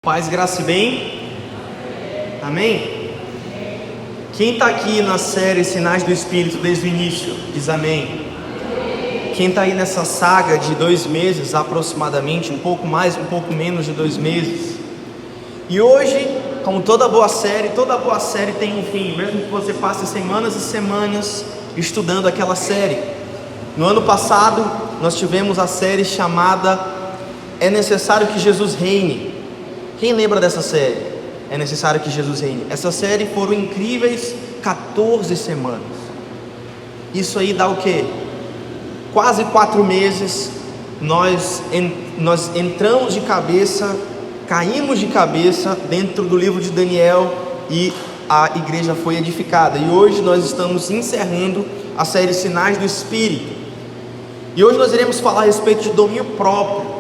Paz, graça e bem? Amém? Quem está aqui na série Sinais do Espírito desde o início? Diz amém. Quem está aí nessa saga de 2 meses aproximadamente, um pouco mais, um pouco menos de 2 meses. E hoje, como toda boa série tem um fim, mesmo que você passe semanas e semanas estudando aquela série. No ano passado, nós tivemos a série chamada É Necessário que Jesus Reine. Quem lembra dessa série? É Necessário que Jesus Reine. Essa série foram incríveis 14 semanas. Isso aí dá o quê? Quase 4 meses. Nós entramos de cabeça, caímos de cabeça dentro do livro de Daniel e a igreja foi edificada. E hoje nós estamos encerrando a série Sinais do Espírito. E hoje nós iremos falar a respeito de domínio próprio.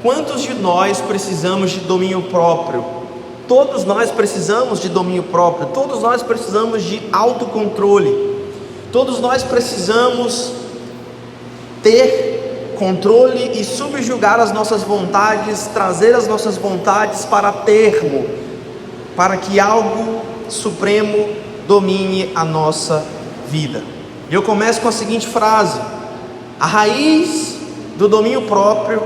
Quantos de nós precisamos de domínio próprio? Todos nós precisamos de domínio próprio. Todos nós precisamos de autocontrole. Todos nós precisamos ter controle e subjugar as nossas vontades, trazer as nossas vontades para termo, para que algo supremo domine a nossa vida. E eu começo com a seguinte frase: a raiz do domínio próprio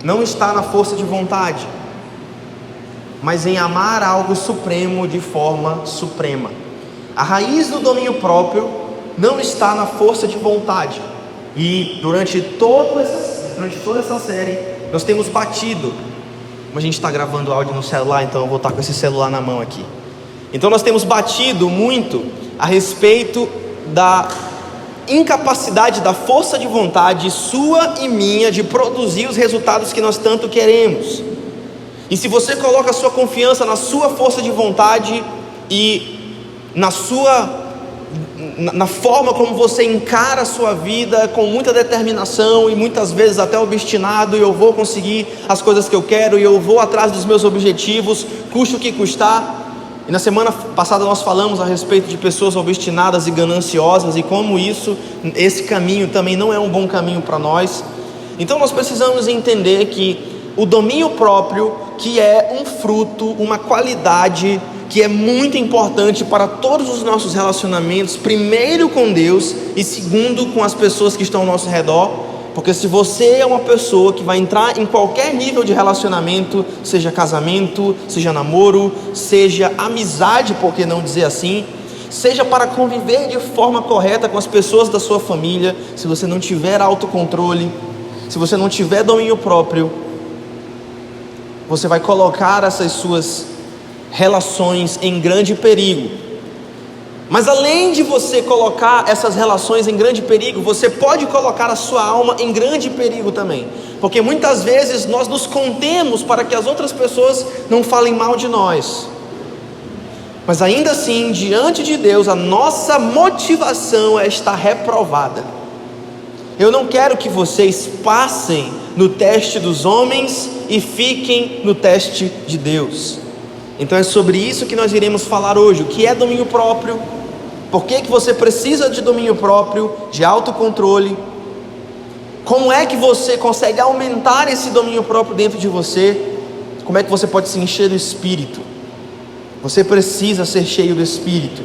não está na força de vontade, mas em amar algo supremo de forma suprema. A raiz do domínio próprio não está na força de vontade. E durante toda essa série nós temos batido. Como a gente está gravando áudio no celular, então eu vou estar com esse celular na mão aqui. Então nós temos batido muito a respeito da incapacidade da força de vontade sua e minha de produzir os resultados que nós tanto queremos. E se você coloca a sua confiança na sua força de vontade e na forma como você encara a sua vida com muita determinação e muitas vezes até obstinado, e eu vou conseguir as coisas que eu quero, e eu vou atrás dos meus objetivos, custe o que custar. E na semana passada nós falamos a respeito de pessoas obstinadas e gananciosas, e como esse caminho também não é um bom caminho para nós. Então nós precisamos entender que o domínio próprio, que é um fruto, uma qualidade que é muito importante para todos os nossos relacionamentos, primeiro com Deus e segundo com as pessoas que estão ao nosso redor. Porque se você é uma pessoa que vai entrar em qualquer nível de relacionamento, seja casamento, seja namoro, seja amizade, por que não dizer assim, seja para conviver de forma correta com as pessoas da sua família, se você não tiver autocontrole, se você não tiver domínio próprio, você vai colocar essas suas relações em grande perigo. Mas além de você colocar essas relações em grande perigo, você pode colocar a sua alma em grande perigo também. Porque muitas vezes nós nos contemos para que as outras pessoas não falem mal de nós. Mas ainda assim, diante de Deus, a nossa motivação é estar reprovada. Eu não quero que vocês passem no teste dos homens e fiquem no teste de Deus. Então é sobre isso que nós iremos falar hoje. O que é domínio próprio? Por que você precisa de domínio próprio, de autocontrole? Como é que você consegue aumentar esse domínio próprio dentro de você? Como é que você pode se encher do Espírito? Você precisa ser cheio do Espírito.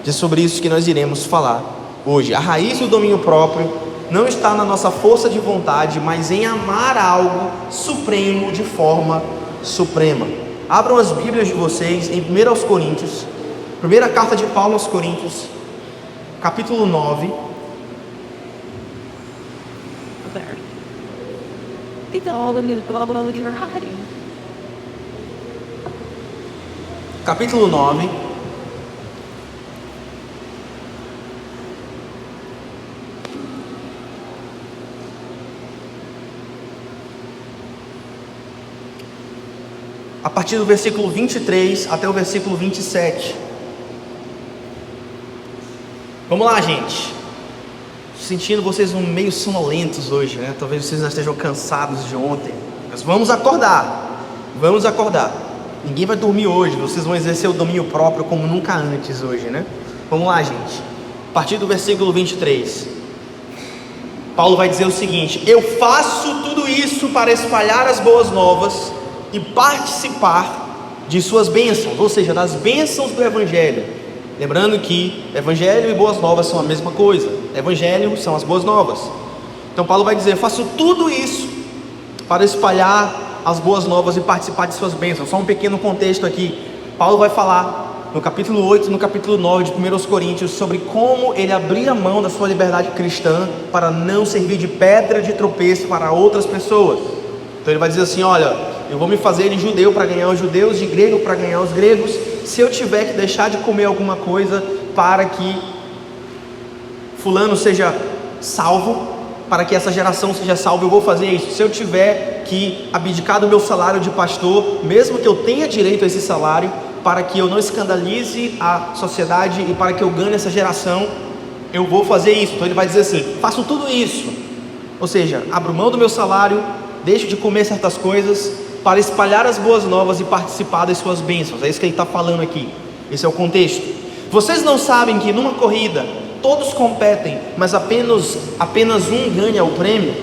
É sobre isso que nós iremos falar hoje. A raiz do domínio próprio não está na nossa força de vontade, mas em amar algo supremo de forma suprema. Abram as Bíblias de vocês em 1 Coríntios, primeira carta de Paulo aos Coríntios, capítulo 9. Capítulo 9. A partir do versículo 23 até o versículo 27. Vamos lá, gente. Sentindo vocês meio sonolentos hoje, né? Talvez vocês já estejam cansados de ontem. Mas vamos acordar. Vamos acordar. Ninguém vai dormir hoje. Vocês vão exercer o domínio próprio como nunca antes hoje, né? Vamos lá, gente. A partir do versículo 23. Paulo vai dizer o seguinte: eu faço tudo isso para espalhar as boas novas e participar de suas bênçãos, ou seja, das bênçãos do Evangelho. Lembrando que Evangelho e boas novas são a mesma coisa. Evangelho são as boas novas. Então Paulo vai dizer: eu faço tudo isso para espalhar as boas novas e participar de suas bênçãos. Só um pequeno contexto aqui. Paulo vai falar no capítulo 8 e no capítulo 9 de 1 Coríntios sobre como ele abria mão da sua liberdade cristã para não servir de pedra de tropeço para outras pessoas. Então ele vai dizer assim: olha, eu vou me fazer de judeu para ganhar os judeus, de grego para ganhar os gregos. Se eu tiver que deixar de comer alguma coisa para que fulano seja salvo, para que essa geração seja salva, eu vou fazer isso. Se eu tiver que abdicar do meu salário de pastor, mesmo que eu tenha direito a esse salário, para que eu não escandalize a sociedade e para que eu ganhe essa geração, eu vou fazer isso. Então ele vai dizer assim: faço tudo isso, ou seja, abro mão do meu salário, deixo de comer certas coisas para espalhar as boas novas e participar das suas bênçãos. É isso que ele está falando aqui. Esse é o contexto. Vocês não sabem que numa corrida todos competem, mas apenas um ganha o prêmio?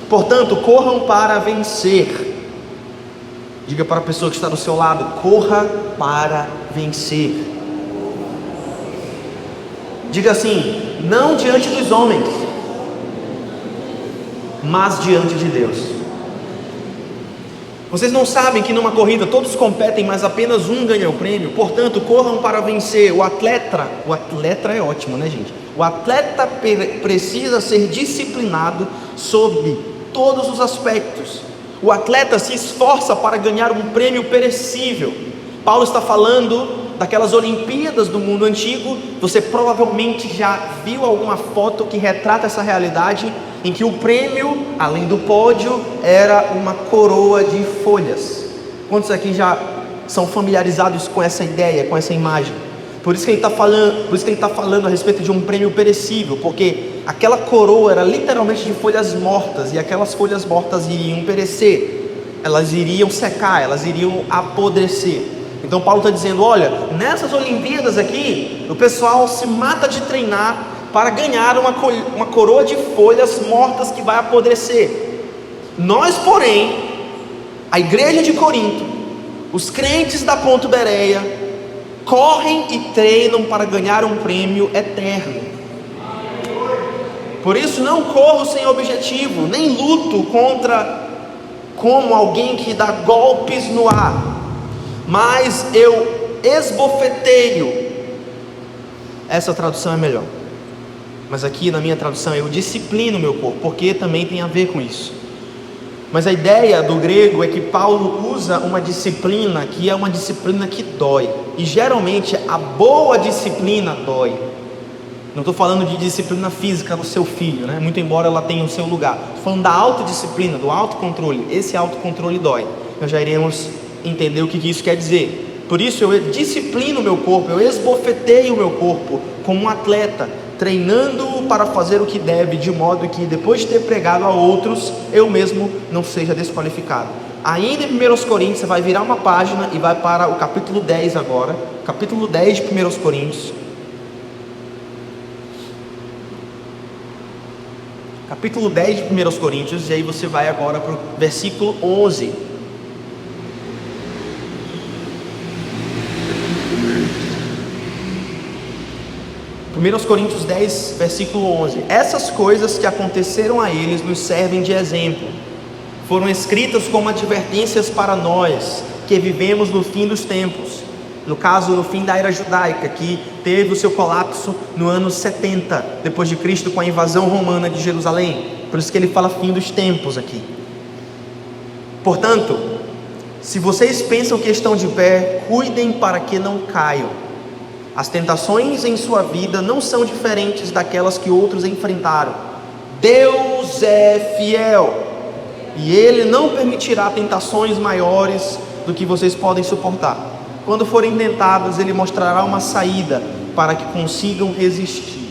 Portanto, corram para vencer. Diga para a pessoa que está do seu lado: corra para vencer. Diga assim: não diante dos homens, mas diante de Deus. Vocês não sabem que numa corrida todos competem, mas apenas um ganha o prêmio? Portanto, corram para vencer. O atleta é ótimo, né, gente? O atleta precisa ser disciplinado sob todos os aspectos. O atleta se esforça para ganhar um prêmio perecível. Paulo está falando daquelas Olimpíadas do mundo antigo. Você provavelmente já viu alguma foto que retrata essa realidade, em que o prêmio, além do pódio, era uma coroa de folhas. Quantos aqui já são familiarizados com essa ideia, com essa imagem? Por isso que ele está falando a respeito de um prêmio perecível, porque aquela coroa era literalmente de folhas mortas, e aquelas folhas mortas iriam perecer, elas iriam secar, elas iriam apodrecer. Então Paulo está dizendo: olha, nessas Olimpíadas aqui, o pessoal se mata de treinar para ganhar uma coroa de folhas mortas que vai apodrecer. Nós, porém, a igreja de Corinto, os crentes da Ponto Bereia, correm e treinam para ganhar um prêmio eterno. Por isso não corro sem objetivo, nem luto como alguém que dá golpes no ar, mas eu esbofeteio. Essa tradução é melhor, mas aqui na minha tradução eu disciplino o meu corpo, porque também tem a ver com isso. Mas a ideia do grego é que Paulo usa uma disciplina que é uma disciplina que dói, e geralmente a boa disciplina dói. Não estou falando de disciplina física do seu filho, né? Muito embora ela tenha o seu lugar. Estou falando da autodisciplina, do autocontrole. Esse autocontrole dói. Nós já iremos entender o que isso quer dizer. Por isso eu disciplino o meu corpo, eu esbofeteio o meu corpo como um atleta, treinando-o para fazer o que deve, de modo que depois de ter pregado a outros, eu mesmo não seja desqualificado. Ainda em 1 Coríntios, você vai virar uma página e vai para o capítulo 10 agora, capítulo 10 de 1 Coríntios. Capítulo 10 de 1 Coríntios, e aí você vai agora para o versículo 11. Primeiros Coríntios 10, versículo 11. Essas coisas que aconteceram a eles nos servem de exemplo. Foram escritas como advertências para nós, que vivemos no fim dos tempos. No caso, no fim da era judaica, que teve o seu colapso no ano 70 depois de Cristo, com a invasão romana de Jerusalém. Por isso que ele fala fim dos tempos aqui. Portanto, se vocês pensam que estão de pé, cuidem para que não caiam. As tentações em sua vida não são diferentes daquelas que outros enfrentaram. Deus é fiel, e Ele não permitirá tentações maiores do que vocês podem suportar. Quando forem tentados, Ele mostrará uma saída para que consigam resistir.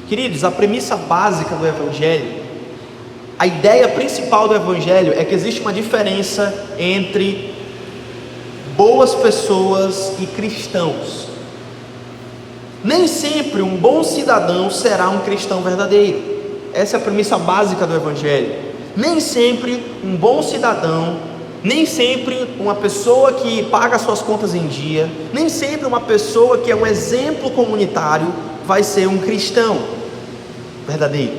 Queridos, a premissa básica do Evangelho, a ideia principal do Evangelho é que existe uma diferença entre boas pessoas e cristãos. Nem sempre um bom cidadão será um cristão verdadeiro. Essa é a premissa básica do Evangelho. Nem sempre um bom cidadão Nem sempre uma pessoa que paga suas contas em dia, nem sempre uma pessoa que é um exemplo comunitário vai ser um cristão verdadeiro.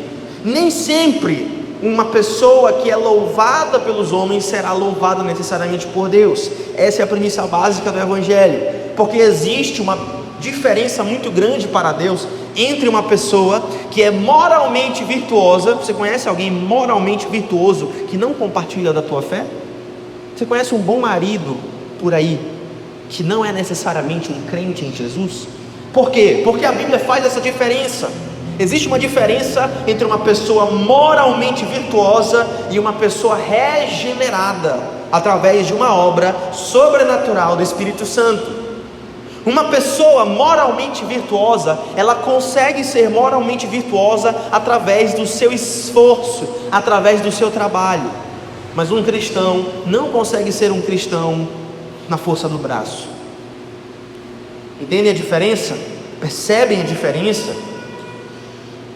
Nem sempre uma pessoa que é louvada pelos homens será louvada necessariamente por Deus. Essa é a premissa básica do Evangelho, porque existe uma diferença muito grande para Deus entre uma pessoa que é moralmente virtuosa. Você conhece alguém moralmente virtuoso que não compartilha da tua fé? Você conhece um bom marido por aí que não é necessariamente um crente em Jesus? Por quê? Porque a Bíblia faz essa diferença. Existe uma diferença entre uma pessoa moralmente virtuosa e uma pessoa regenerada através de uma obra sobrenatural do Espírito Santo. Uma pessoa moralmente virtuosa, ela consegue ser moralmente virtuosa através do seu esforço, através do seu trabalho. Mas um cristão não consegue ser um cristão na força do braço. Entendem a diferença? Percebem a diferença?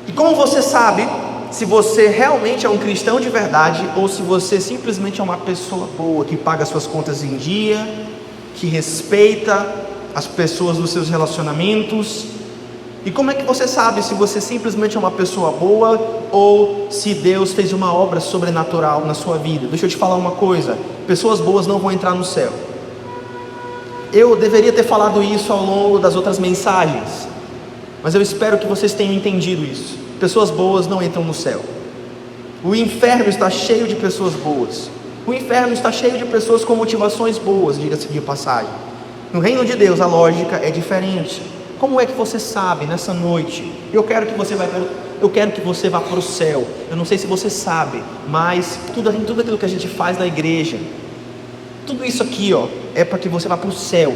E como você sabe se você realmente é um cristão de verdade ou se você simplesmente é uma pessoa boa, que paga suas contas em dia, que respeita as pessoas dos seus relacionamentos? E como é que você sabe se você simplesmente é uma pessoa boa ou se Deus fez uma obra sobrenatural na sua vida? Deixa eu te falar uma coisa: pessoas boas não vão entrar no céu. Eu deveria ter falado isso ao longo das outras mensagens, mas eu espero que vocês tenham entendido isso. Pessoas boas não entram no céu. O inferno está cheio de pessoas boas. O inferno está cheio de pessoas com motivações boas, diga-se de passagem. No reino de Deus a lógica é diferente. Como é que você sabe nessa noite? Eu quero que você vá para o céu. Eu não sei se você sabe, mas tudo aquilo que a gente faz na igreja, tudo isso aqui, é para que você vá para o céu.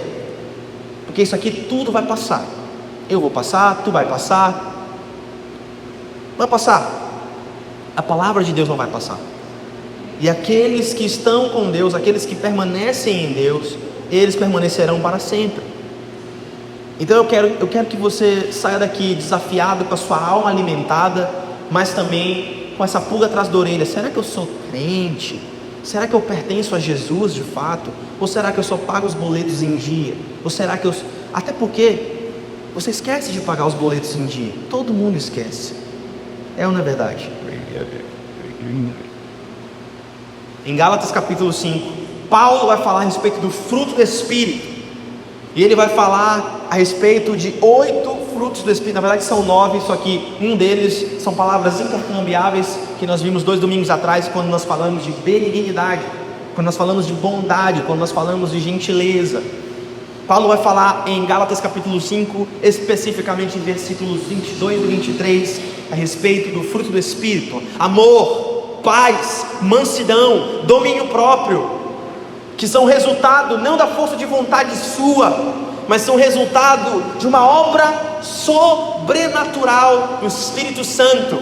Porque isso aqui tudo vai passar. Eu vou passar, tu vai passar. Vai passar. A palavra de Deus não vai passar. E aqueles que estão com Deus, aqueles que permanecem em Deus, eles permanecerão para sempre. Então eu quero que você saia daqui desafiado, com a sua alma alimentada, mas também com essa pulga atrás da orelha. Será que eu sou crente? Será que eu pertenço a Jesus de fato? Ou será que eu só pago os boletos em dia? Ou será que até porque você esquece de pagar os boletos em dia. Todo mundo esquece. É ou não é verdade? Em Gálatas capítulo 5, Paulo vai falar a respeito do fruto do Espírito. E ele vai falar a respeito de 8 frutos do Espírito. Na verdade são 9, só que um deles são palavras intercambiáveis que nós vimos 2 domingos atrás, quando nós falamos de benignidade, quando nós falamos de bondade, quando nós falamos de gentileza. Paulo vai falar em Gálatas capítulo 5, especificamente em versículos 22 e 23, a respeito do fruto do Espírito: amor, paz, mansidão, domínio próprio, que são resultado não da força de vontade sua, mas são resultado de uma obra sobrenatural do Espírito Santo.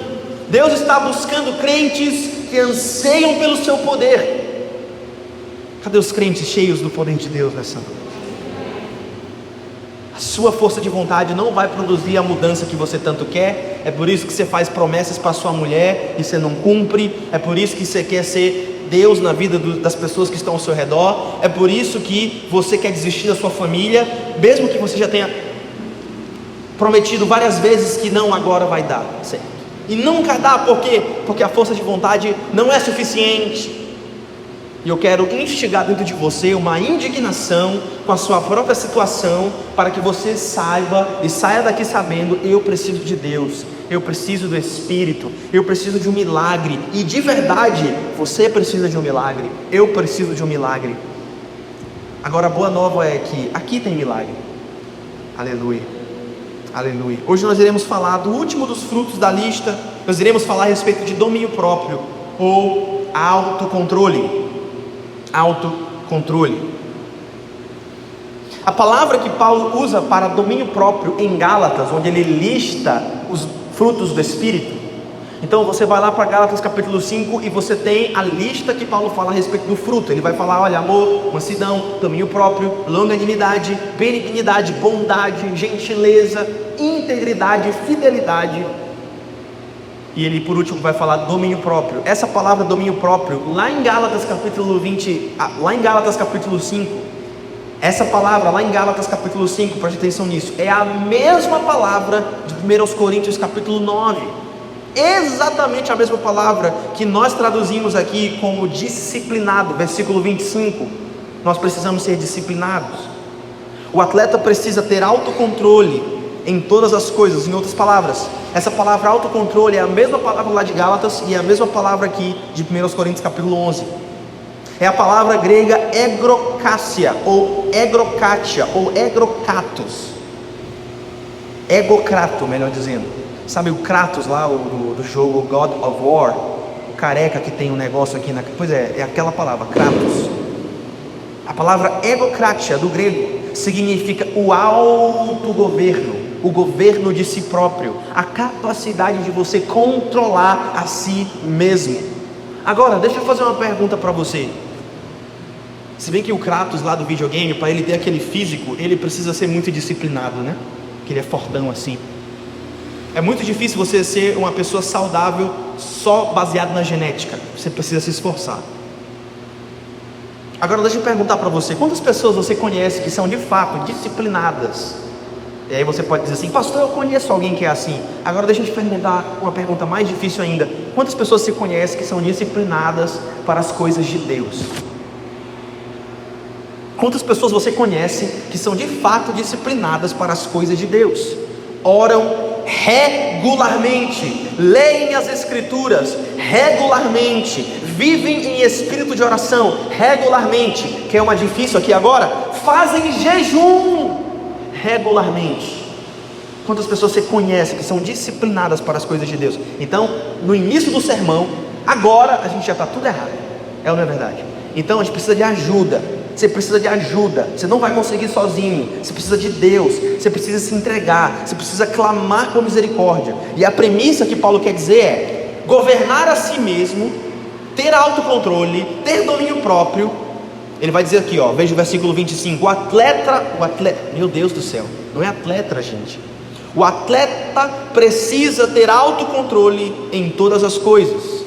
Deus está buscando crentes que anseiam pelo seu poder. Cadê os crentes cheios do poder de Deus nessa noite? A sua força de vontade não vai produzir a mudança que você tanto quer. É por isso que você faz promessas para sua mulher e você não cumpre. É por isso que você quer ser Deus na vida das pessoas que estão ao seu redor. É por isso que você quer desistir da sua família, mesmo que você já tenha prometido várias vezes que não, agora vai dar certo. E nunca dá, por quê? Porque a força de vontade não é suficiente. E eu quero instigar dentro de você uma indignação com a sua própria situação, para que você saiba e saia daqui sabendo: eu preciso de Deus, eu preciso do Espírito, eu preciso de um milagre. E de verdade, você precisa de um milagre, eu preciso de um milagre. Agora a boa nova é que aqui tem milagre. Aleluia, aleluia. Hoje nós iremos falar do último dos frutos da lista. Nós iremos falar a respeito de domínio próprio, ou autocontrole. Autocontrole. A palavra que Paulo usa para domínio próprio em Gálatas, onde ele lista os frutos do Espírito. Então você vai lá para Gálatas capítulo 5 e você tem a lista que Paulo fala a respeito do fruto. Ele vai falar: olha, amor, mansidão, domínio próprio, longanimidade, benignidade, bondade, gentileza, integridade, fidelidade. E ele por último vai falar domínio próprio. Essa palavra domínio próprio, lá em Gálatas capítulo 5, essa palavra lá em Gálatas capítulo 5, preste atenção nisso, é a mesma palavra de 1 Coríntios capítulo 9. Exatamente a mesma palavra que nós traduzimos aqui como disciplinado, versículo 25. Nós precisamos ser disciplinados. O atleta precisa ter autocontrole em todas as coisas. Em outras palavras, essa palavra autocontrole é a mesma palavra lá de Gálatas e é a mesma palavra aqui de 1 Coríntios capítulo 11. É a palavra grega egrocácia, ou egrokátia, ou egrokatos. Egocrato, melhor dizendo. Sabe o Kratos lá, do jogo God of War? O careca que tem um negócio aqui na... Pois é aquela palavra, Kratos. A palavra egocratia, do grego, significa o autogoverno, o governo de si próprio, a capacidade de você controlar a si mesmo. Agora, deixa eu fazer uma pergunta para você. Se bem que o Kratos lá do videogame, para ele ter aquele físico, ele precisa ser muito disciplinado, né? Que ele é fortão assim. É muito difícil você ser uma pessoa saudável só baseado na genética. Você precisa se esforçar. Agora deixa eu perguntar para você, quantas pessoas você conhece que são de fato disciplinadas? E aí você pode dizer assim, pastor, eu conheço alguém que é assim. Agora deixa eu te perguntar uma pergunta mais difícil ainda. Quantas pessoas você conhece que são disciplinadas para as coisas de Deus? Quantas pessoas você conhece que são de fato disciplinadas para as coisas de Deus? Oram regularmente, leem as escrituras regularmente, vivem em espírito de oração regularmente. Quer uma difícil aqui agora? Fazem jejum regularmente. Quantas pessoas você conhece que são disciplinadas para as coisas de Deus? Então, no início do sermão, agora a gente já está tudo errado. É ou não é verdade? Então a gente precisa de ajuda. Você precisa de ajuda, você não vai conseguir sozinho, você precisa de Deus, você precisa se entregar, você precisa clamar por misericórdia. E a premissa que Paulo quer dizer é governar a si mesmo, ter autocontrole, ter domínio próprio. Ele vai dizer aqui, ó, veja o versículo 25, o atleta, meu Deus do céu, não é atleta, gente. O atleta precisa ter autocontrole em todas as coisas.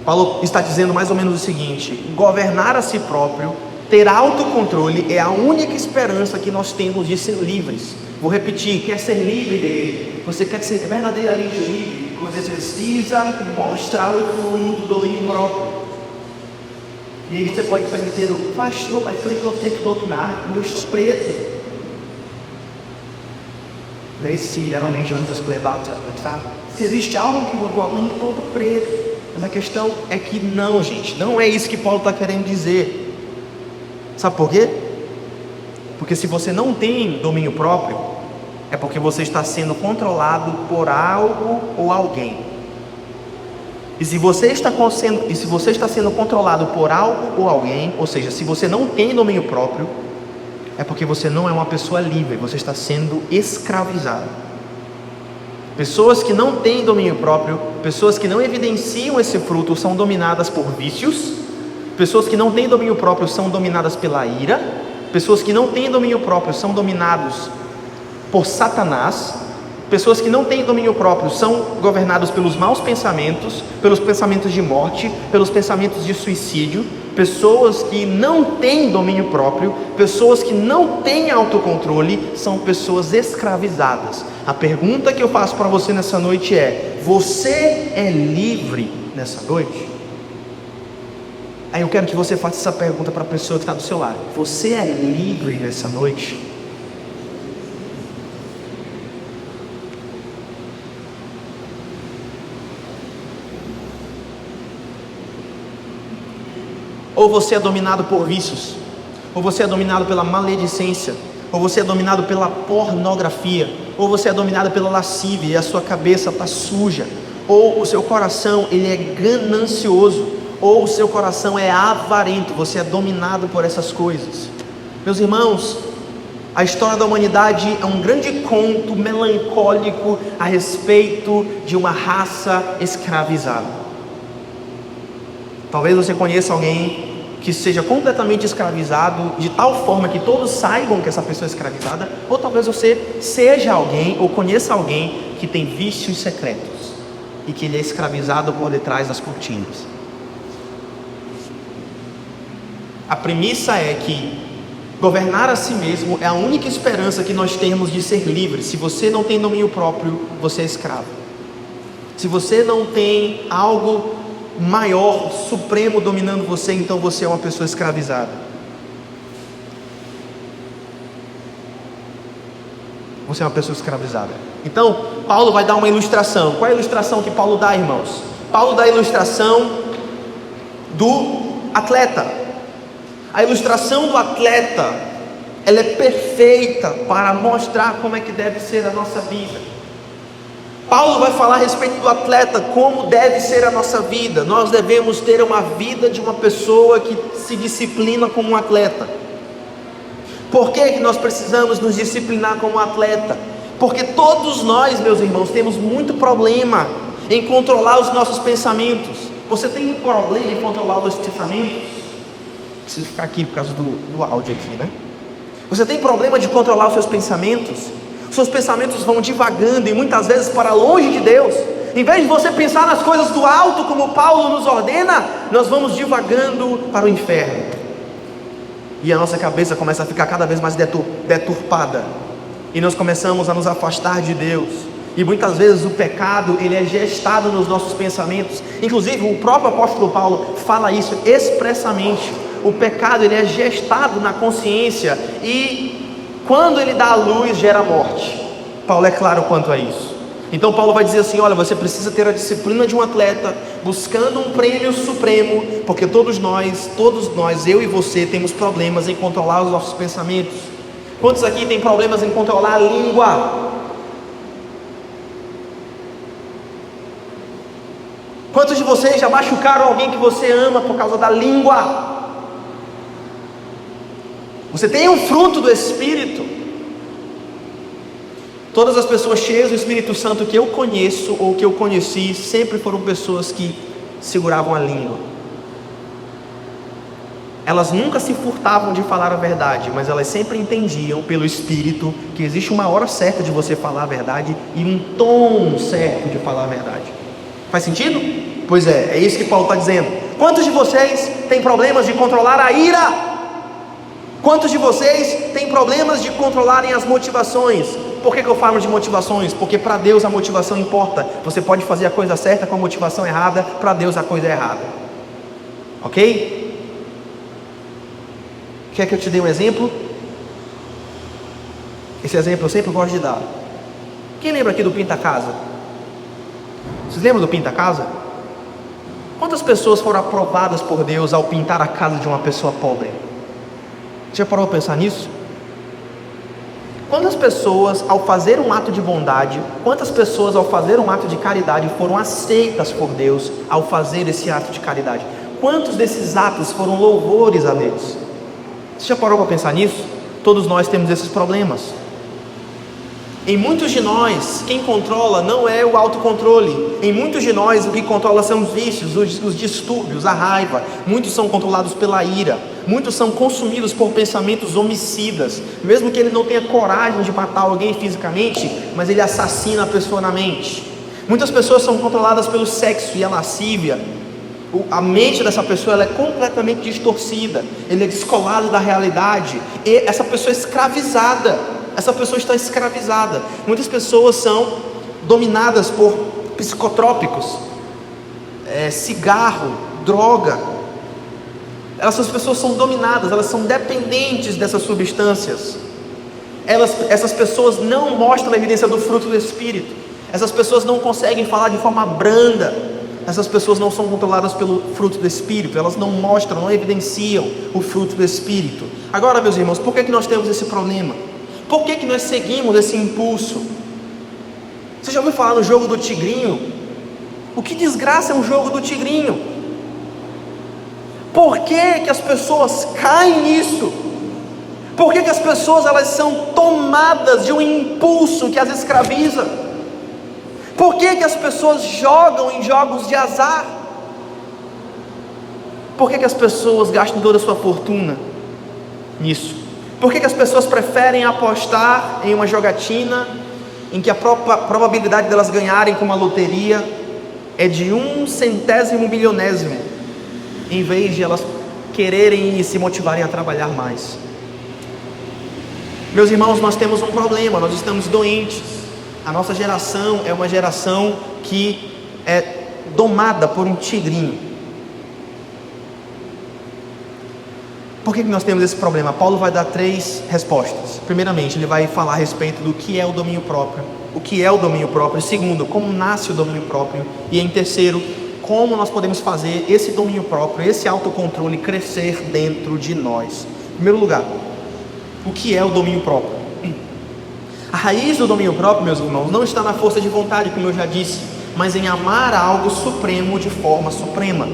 Paulo está dizendo mais ou menos o seguinte: governar a si próprio, ter autocontrole é a única esperança que nós temos de ser livres. Vou repetir, quer ser livre dele, você quer ser verdadeiramente livre, você precisa mostrar o domínio próprio. E aí você pode perguntar, pastor, mas eu vou ter que dominar meus presos. Nesse geralmente onde os levados, sabe? Se existe algo que eu vou em todo preso. Mas a questão é que não, gente, não é isso que Paulo está querendo dizer. Sabe por quê? Porque se você não tem domínio próprio, é porque você está sendo controlado por algo ou alguém. E se você está sendo controlado por algo ou alguém, ou seja, se você não tem domínio próprio, é porque você não é uma pessoa livre, você está sendo escravizado. Pessoas que não têm domínio próprio, pessoas que não evidenciam esse fruto, são dominadas por vícios. Pessoas que não têm domínio próprio são dominadas pela ira. Pessoas que não têm domínio próprio são dominados por Satanás. Pessoas que não têm domínio próprio são governados pelos maus pensamentos, pelos pensamentos de morte, pelos pensamentos de suicídio. Pessoas que não têm domínio próprio, pessoas que não têm autocontrole, são pessoas escravizadas. A pergunta que eu faço para você nessa noite é: você é livre nessa noite? Aí eu quero que você faça essa pergunta para a pessoa que está do seu lado: você é livre nessa noite? Ou você é dominado por vícios, ou você é dominado pela maledicência, ou você é dominado pela pornografia, ou você é dominado pela lascívia e a sua cabeça está suja, ou o seu coração ele é ganancioso, ou o seu coração é avarento, você é dominado por essas coisas. Meus irmãos, a história da humanidade é um grande conto melancólico a respeito de uma raça escravizada. Talvez você conheça alguém que seja completamente escravizado, de tal forma que todos saibam que essa pessoa é escravizada, ou talvez você seja alguém, ou conheça alguém que tem vícios secretos, e que ele é escravizado por detrás das cortinas. A premissa é que governar a si mesmo é a única esperança que nós temos de ser livres. Se você não tem domínio próprio, você é escravo. Se você não tem algo maior, supremo dominando você, então você é uma pessoa escravizada. Você é uma pessoa escravizada. Então, Paulo vai dar uma ilustração. Qual é a ilustração que Paulo dá, irmãos? Paulo dá a ilustração do atleta. A ilustração do atleta, ela é perfeita para mostrar como é que deve ser a nossa vida. Paulo vai falar a respeito do atleta, como deve ser a nossa vida. Nós devemos ter uma vida de uma pessoa que se disciplina como um atleta. Por que nós precisamos nos disciplinar como um atleta? Porque todos nós, meus irmãos, temos muito problema em controlar os nossos pensamentos. Você tem um problema em controlar os seus pensamentos? Preciso ficar aqui por causa do áudio aqui, né? Você tem problema de controlar os seus pensamentos? Seus pensamentos vão divagando e muitas vezes para longe de Deus. Em vez de você pensar nas coisas do alto, como Paulo nos ordena, nós vamos divagando para o inferno. E a nossa cabeça começa a ficar cada vez mais deturpada. E nós começamos a nos afastar de Deus. E muitas vezes o pecado, ele é gestado nos nossos pensamentos. Inclusive o próprio apóstolo Paulo fala isso expressamente. O pecado, ele é gestado na consciência, e quando ele dá a luz, gera morte. Paulo é claro quanto a isso. Então Paulo vai dizer assim: olha, você precisa ter a disciplina de um atleta, buscando um prêmio supremo, porque todos nós, eu e você, temos problemas em controlar os nossos pensamentos. Quantos aqui têm problemas em controlar a língua? Quantos de vocês já machucaram alguém que você ama por causa da língua? Você tem um fruto do Espírito. Todas as pessoas cheias do Espírito Santo que eu conheço ou que eu conheci sempre foram pessoas que seguravam a língua. Elas nunca se furtavam de falar a verdade, mas elas sempre entendiam pelo Espírito que existe uma hora certa de você falar a verdade e um tom certo de falar a verdade. Faz sentido? Pois é isso que Paulo está dizendo. Quantos de vocês têm problemas de controlar a ira? Quantos de vocês têm problemas de controlarem as motivações? Por que eu falo de motivações? Porque para Deus a motivação importa. Você pode fazer a coisa certa com a motivação errada, para Deus a coisa é errada. Ok? Quer que eu te dê um exemplo? Esse exemplo eu sempre gosto de dar. Quem lembra aqui do Pinta Casa? Vocês lembram do Pinta Casa? Quantas pessoas foram aprovadas por Deus ao pintar a casa de uma pessoa pobre? Você já parou para pensar nisso? Quantas pessoas ao fazer um ato de bondade, quantas pessoas ao fazer um ato de caridade foram aceitas por Deus ao fazer esse ato de caridade? Quantos desses atos foram louvores a Deus? Você já parou para pensar nisso? Todos nós temos esses problemas. Em muitos de nós, quem controla não é o autocontrole. Em muitos de nós, o que controla são os vícios, os distúrbios, a raiva. Muitos são controlados pela ira. Muitos são consumidos por pensamentos homicidas. Mesmo que ele não tenha coragem de matar alguém fisicamente, mas ele assassina a pessoa na mente. Muitas pessoas são controladas pelo sexo e a lascívia. A mente dessa pessoa, ela é completamente distorcida. Ele é descolado da realidade. E essa pessoa é escravizada. Essa pessoa está escravizada. Muitas pessoas são dominadas por psicotrópicos, cigarro, droga. Essas pessoas são dominadas, elas são dependentes dessas substâncias. Essas pessoas não mostram a evidência do fruto do Espírito. Essas pessoas não conseguem falar de forma branda. Essas pessoas não são controladas pelo fruto do Espírito. Elas não mostram, não evidenciam o fruto do Espírito. Agora, meus irmãos, por que nós temos esse problema? Por que nós seguimos esse impulso? Você já ouviu falar no jogo do tigrinho? O que desgraça é um jogo do tigrinho? Por que as pessoas caem nisso? Por que as pessoas elas são tomadas de um impulso que as escraviza? Por que as pessoas jogam em jogos de azar? Por que as pessoas gastam toda a sua fortuna nisso? Por que as pessoas preferem apostar em uma jogatina em que a probabilidade delas ganharem com uma loteria é de 1/100 bilionésimo, em vez de elas quererem e se motivarem a trabalhar mais? Meus irmãos, nós temos um problema, nós estamos doentes. A nossa geração é uma geração que é domada por um tigrinho. Por que nós temos esse problema? Paulo vai dar 3 respostas. Primeiramente, ele vai falar a respeito do que é o domínio próprio, o que é o domínio próprio. Segundo, como nasce o domínio próprio. E em terceiro, como nós podemos fazer esse domínio próprio, esse autocontrole crescer dentro de nós. Em primeiro lugar, o que é o domínio próprio? A raiz do domínio próprio, meus irmãos, não está na força de vontade, como eu já disse, mas em amar algo supremo de forma suprema.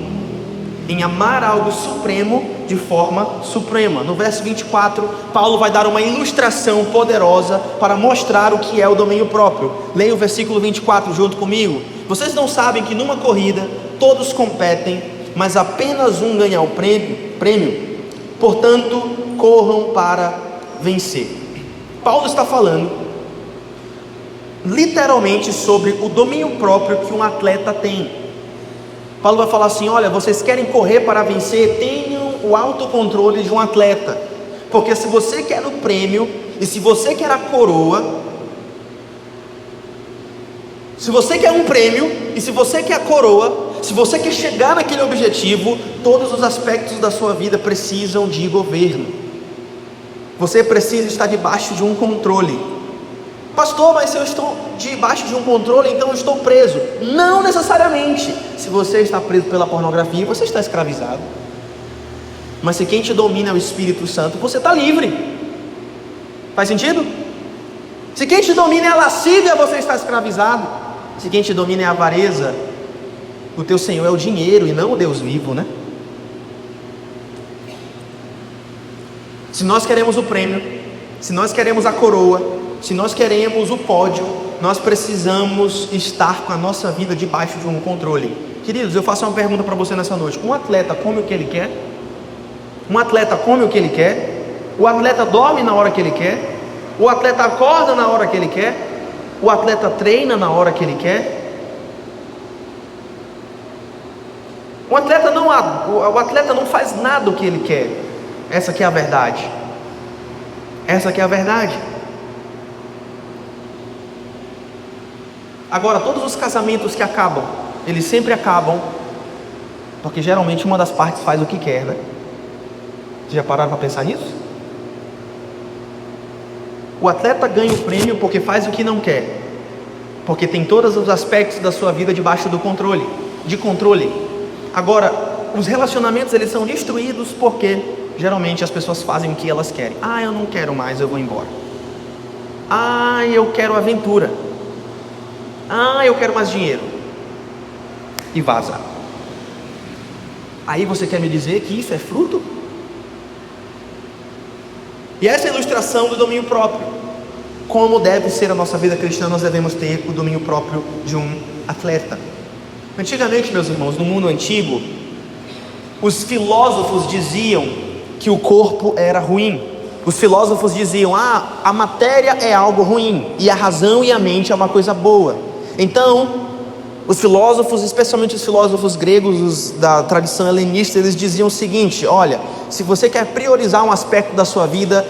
Em amar algo supremo de forma suprema. No verso 24, Paulo vai dar uma ilustração poderosa para mostrar o que é o domínio próprio. Leia o versículo 24 junto comigo. Vocês não sabem que numa corrida todos competem, mas apenas um ganha o prêmio? Portanto, corram para vencer. Paulo está falando literalmente sobre o domínio próprio que um atleta tem. Paulo vai falar assim: olha, vocês querem correr para vencer? Tenham o autocontrole de um atleta, porque se você quer o prêmio, e se você quer a coroa, se você quer um prêmio, e se você quer a coroa, se você quer chegar naquele objetivo, todos os aspectos da sua vida precisam de governo. Você precisa estar debaixo de um controle. Pastor, mas se eu estou debaixo de um controle, então eu estou preso. Não necessariamente. Se você está preso pela pornografia, você está escravizado. Mas se quem te domina é o Espírito Santo, você está livre. Faz sentido? Se quem te domina é a lascívia, você está escravizado. Se quem te domina é a avareza, o teu Senhor é o dinheiro e não o Deus vivo, né? Se nós queremos o prêmio, se nós queremos a coroa, se nós queremos o pódio, nós precisamos estar com a nossa vida debaixo de um controle. Queridos, eu faço uma pergunta para você nessa noite: um atleta come o que ele quer? Um atleta come o que ele quer? O atleta dorme na hora que ele quer? O atleta acorda na hora que ele quer? O atleta treina na hora que ele quer? O atleta não faz nada o que ele quer. Essa que é a verdade. Essa que é a verdade. Agora, todos os casamentos que acabam, eles sempre acabam porque geralmente uma das partes faz o que quer, né? Vocês já pararam para pensar nisso? O atleta ganha o prêmio porque faz o que não quer, porque tem todos os aspectos da sua vida debaixo do controle, de controle. Agora, os relacionamentos, eles são destruídos porque geralmente as pessoas fazem o que elas querem. Ah, eu não quero mais, eu vou embora. Ah, eu quero aventura. Ah, eu quero mais dinheiro. E vaza. Aí você quer me dizer que isso é fruto? E essa é a ilustração do domínio próprio. Como deve ser a nossa vida cristã, nós devemos ter o domínio próprio de um atleta. Antigamente, meus irmãos, no mundo antigo, os filósofos diziam que o corpo era ruim. Os filósofos diziam: a matéria é algo ruim, e a razão e a mente é uma coisa boa. Então, os filósofos, especialmente os filósofos gregos da tradição helenista, eles diziam o seguinte: olha, se você quer priorizar um aspecto da sua vida,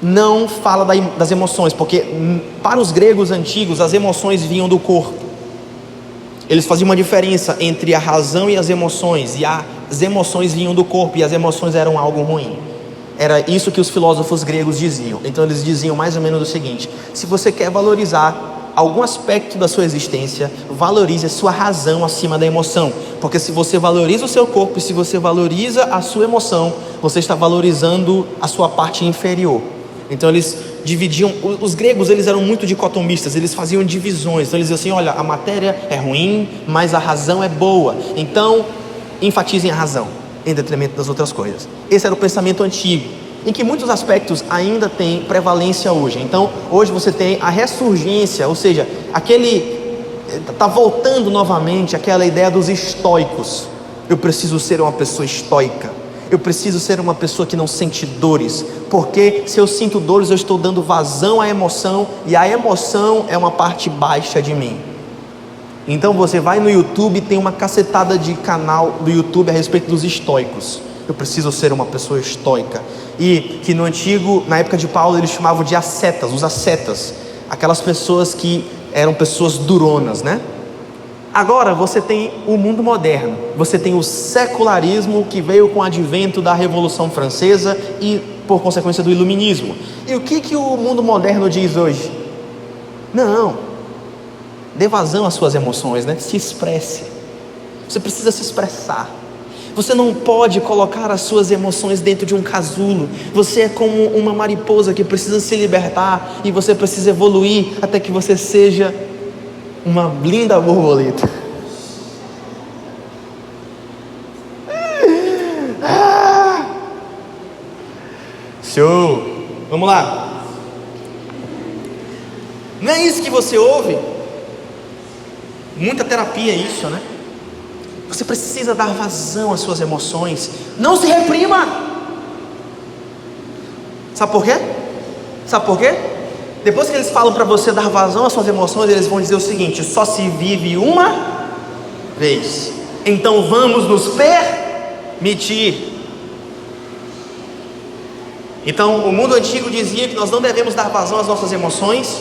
não fala das emoções, porque para os gregos antigos as emoções vinham do corpo. Eles faziam uma diferença entre a razão e as emoções, e as emoções vinham do corpo, e as emoções eram algo ruim. Era isso que os filósofos gregos diziam. Então eles diziam mais ou menos o seguinte: se você quer valorizar algum aspecto da sua existência, valorize a sua razão acima da emoção, porque se você valoriza o seu corpo e se você valoriza a sua emoção, você está valorizando a sua parte inferior. Então eles dividiam, os gregos, eles eram muito dicotomistas, eles faziam divisões. Então eles diziam assim: olha, a matéria é ruim, mas a razão é boa, então enfatizem a razão em detrimento das outras coisas. Esse era o pensamento antigo, em que muitos aspectos ainda têm prevalência hoje. Então hoje você tem a ressurgência, ou seja, está voltando novamente aquela ideia dos estoicos. Eu preciso ser uma pessoa estoica. Eu preciso ser uma pessoa que não sente dores, porque se eu sinto dores, eu estou dando vazão à emoção, e a emoção é uma parte baixa de mim. Então você vai no YouTube, tem uma cacetada de canal do YouTube a respeito dos estoicos. Eu preciso ser uma pessoa estoica. E que na época de Paulo, eles chamavam de ascetas, os ascetas, aquelas pessoas que eram pessoas duronas, né? Agora você tem o mundo moderno, você tem o secularismo que veio com o advento da Revolução Francesa e por consequência do Iluminismo. E o que o mundo moderno diz hoje? Não, dê vazão às suas emoções, né? Se expresse. Você precisa se expressar. Você não pode colocar as suas emoções dentro de um casulo. Você é como uma mariposa que precisa se libertar, e você precisa evoluir até que você seja uma linda borboleta. Show! Vamos lá. Não é isso que você ouve? Muita terapia é isso, né? Você precisa dar vazão às suas emoções. Não se reprima. Sabe por quê? Sabe por quê? Depois que eles falam para você dar vazão às suas emoções, eles vão dizer o seguinte: só se vive uma vez, então vamos nos permitir. Então o mundo antigo dizia que nós não devemos dar vazão às nossas emoções,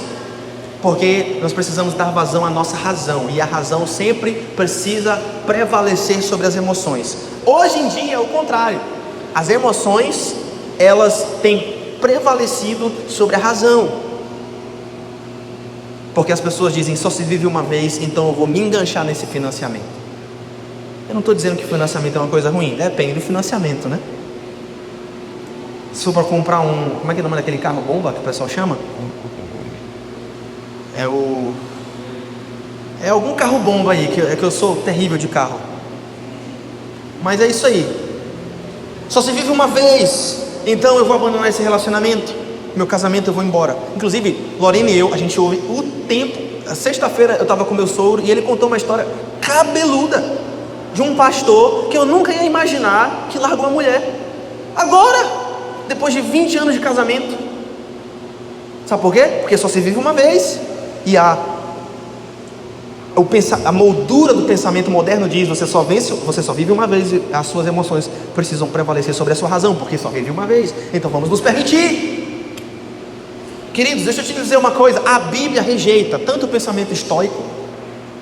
porque nós precisamos dar vazão à nossa razão, e a razão sempre precisa prevalecer sobre as emoções. Hoje em dia é o contrário. As emoções, elas têm prevalecido sobre a razão, porque as pessoas dizem: só se vive uma vez, então eu vou me enganchar nesse financiamento. Eu não estou dizendo que financiamento é uma coisa ruim, depende do financiamento, né? Se for para comprar como é que é o nome daquele carro bomba que o pessoal chama? É algum carro bomba aí, que eu sou terrível de carro. Mas é isso aí. Só se vive uma vez, então eu vou abandonar esse relacionamento, meu casamento, eu vou embora. Inclusive, Lorena e eu, a gente ouve o tempo. Sexta-feira eu estava com meu sogro e ele contou uma história cabeluda de um pastor que eu nunca ia imaginar que largou a mulher. Agora, depois de 20 anos de casamento. Sabe por quê? Porque só se vive uma vez. E a moldura do pensamento moderno diz: você só vive uma vez, e as suas emoções precisam prevalecer sobre a sua razão, porque só vive uma vez, então vamos nos permitir. Queridos, deixa eu te dizer uma coisa: a Bíblia rejeita tanto o pensamento estoico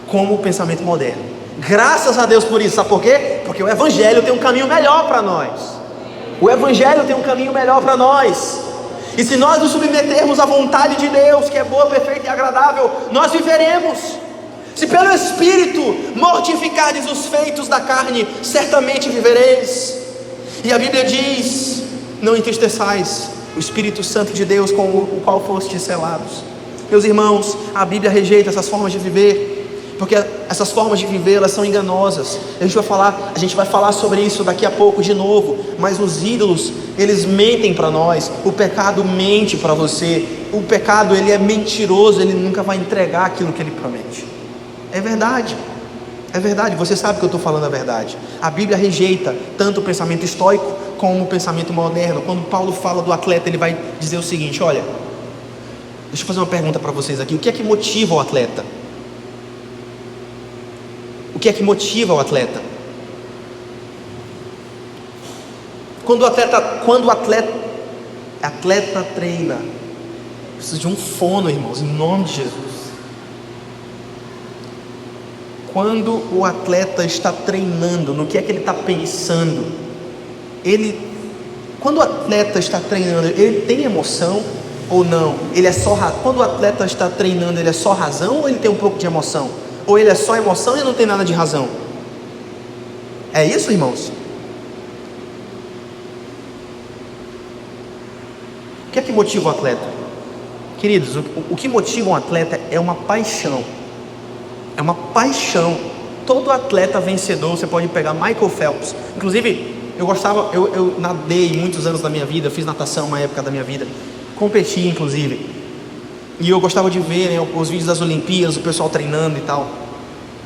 como o pensamento moderno. Graças a Deus por isso. Sabe por quê? Porque o Evangelho tem um caminho melhor para nós. O Evangelho tem um caminho melhor para nós. E se nós nos submetermos à vontade de Deus, que é boa, perfeita e agradável, nós viveremos. Se pelo Espírito mortificardes os feitos da carne, certamente vivereis. E a Bíblia diz: não entristeçais o Espírito Santo de Deus, com o qual fostes selados. Meus irmãos, a Bíblia rejeita essas formas de viver, porque essas formas de viver, elas são enganosas. A gente vai falar sobre isso daqui a pouco de novo. Mas os ídolos, eles mentem para nós. O pecado mente para você. O pecado, ele é mentiroso, ele nunca vai entregar aquilo que ele promete. É verdade, é verdade, você sabe que eu estou falando a verdade. A Bíblia rejeita tanto o pensamento estoico como o pensamento moderno. Quando Paulo fala do atleta, ele vai dizer o seguinte: olha, deixa eu fazer uma pergunta para vocês aqui. O que é que motiva o atleta? O que é que motiva o atleta? Quando o atleta treina, precisa de um fono, irmãos, em nome de Jesus. Quando o atleta está treinando, no que é que ele está pensando? Quando o atleta está treinando, ele tem emoção ou não? Quando o atleta está treinando, ele é só razão ou ele tem um pouco de emoção? Ou ele é só emoção e não tem nada de razão? É isso, irmãos? O que é que motiva o atleta? Queridos, o que motiva um atleta é uma paixão. É uma paixão. Todo atleta vencedor, você pode pegar Michael Phelps. Inclusive, eu nadei muitos anos da minha vida, fiz natação uma época da minha vida, competi inclusive. E eu gostava de ver, né, os vídeos das Olimpíadas, o pessoal treinando e tal.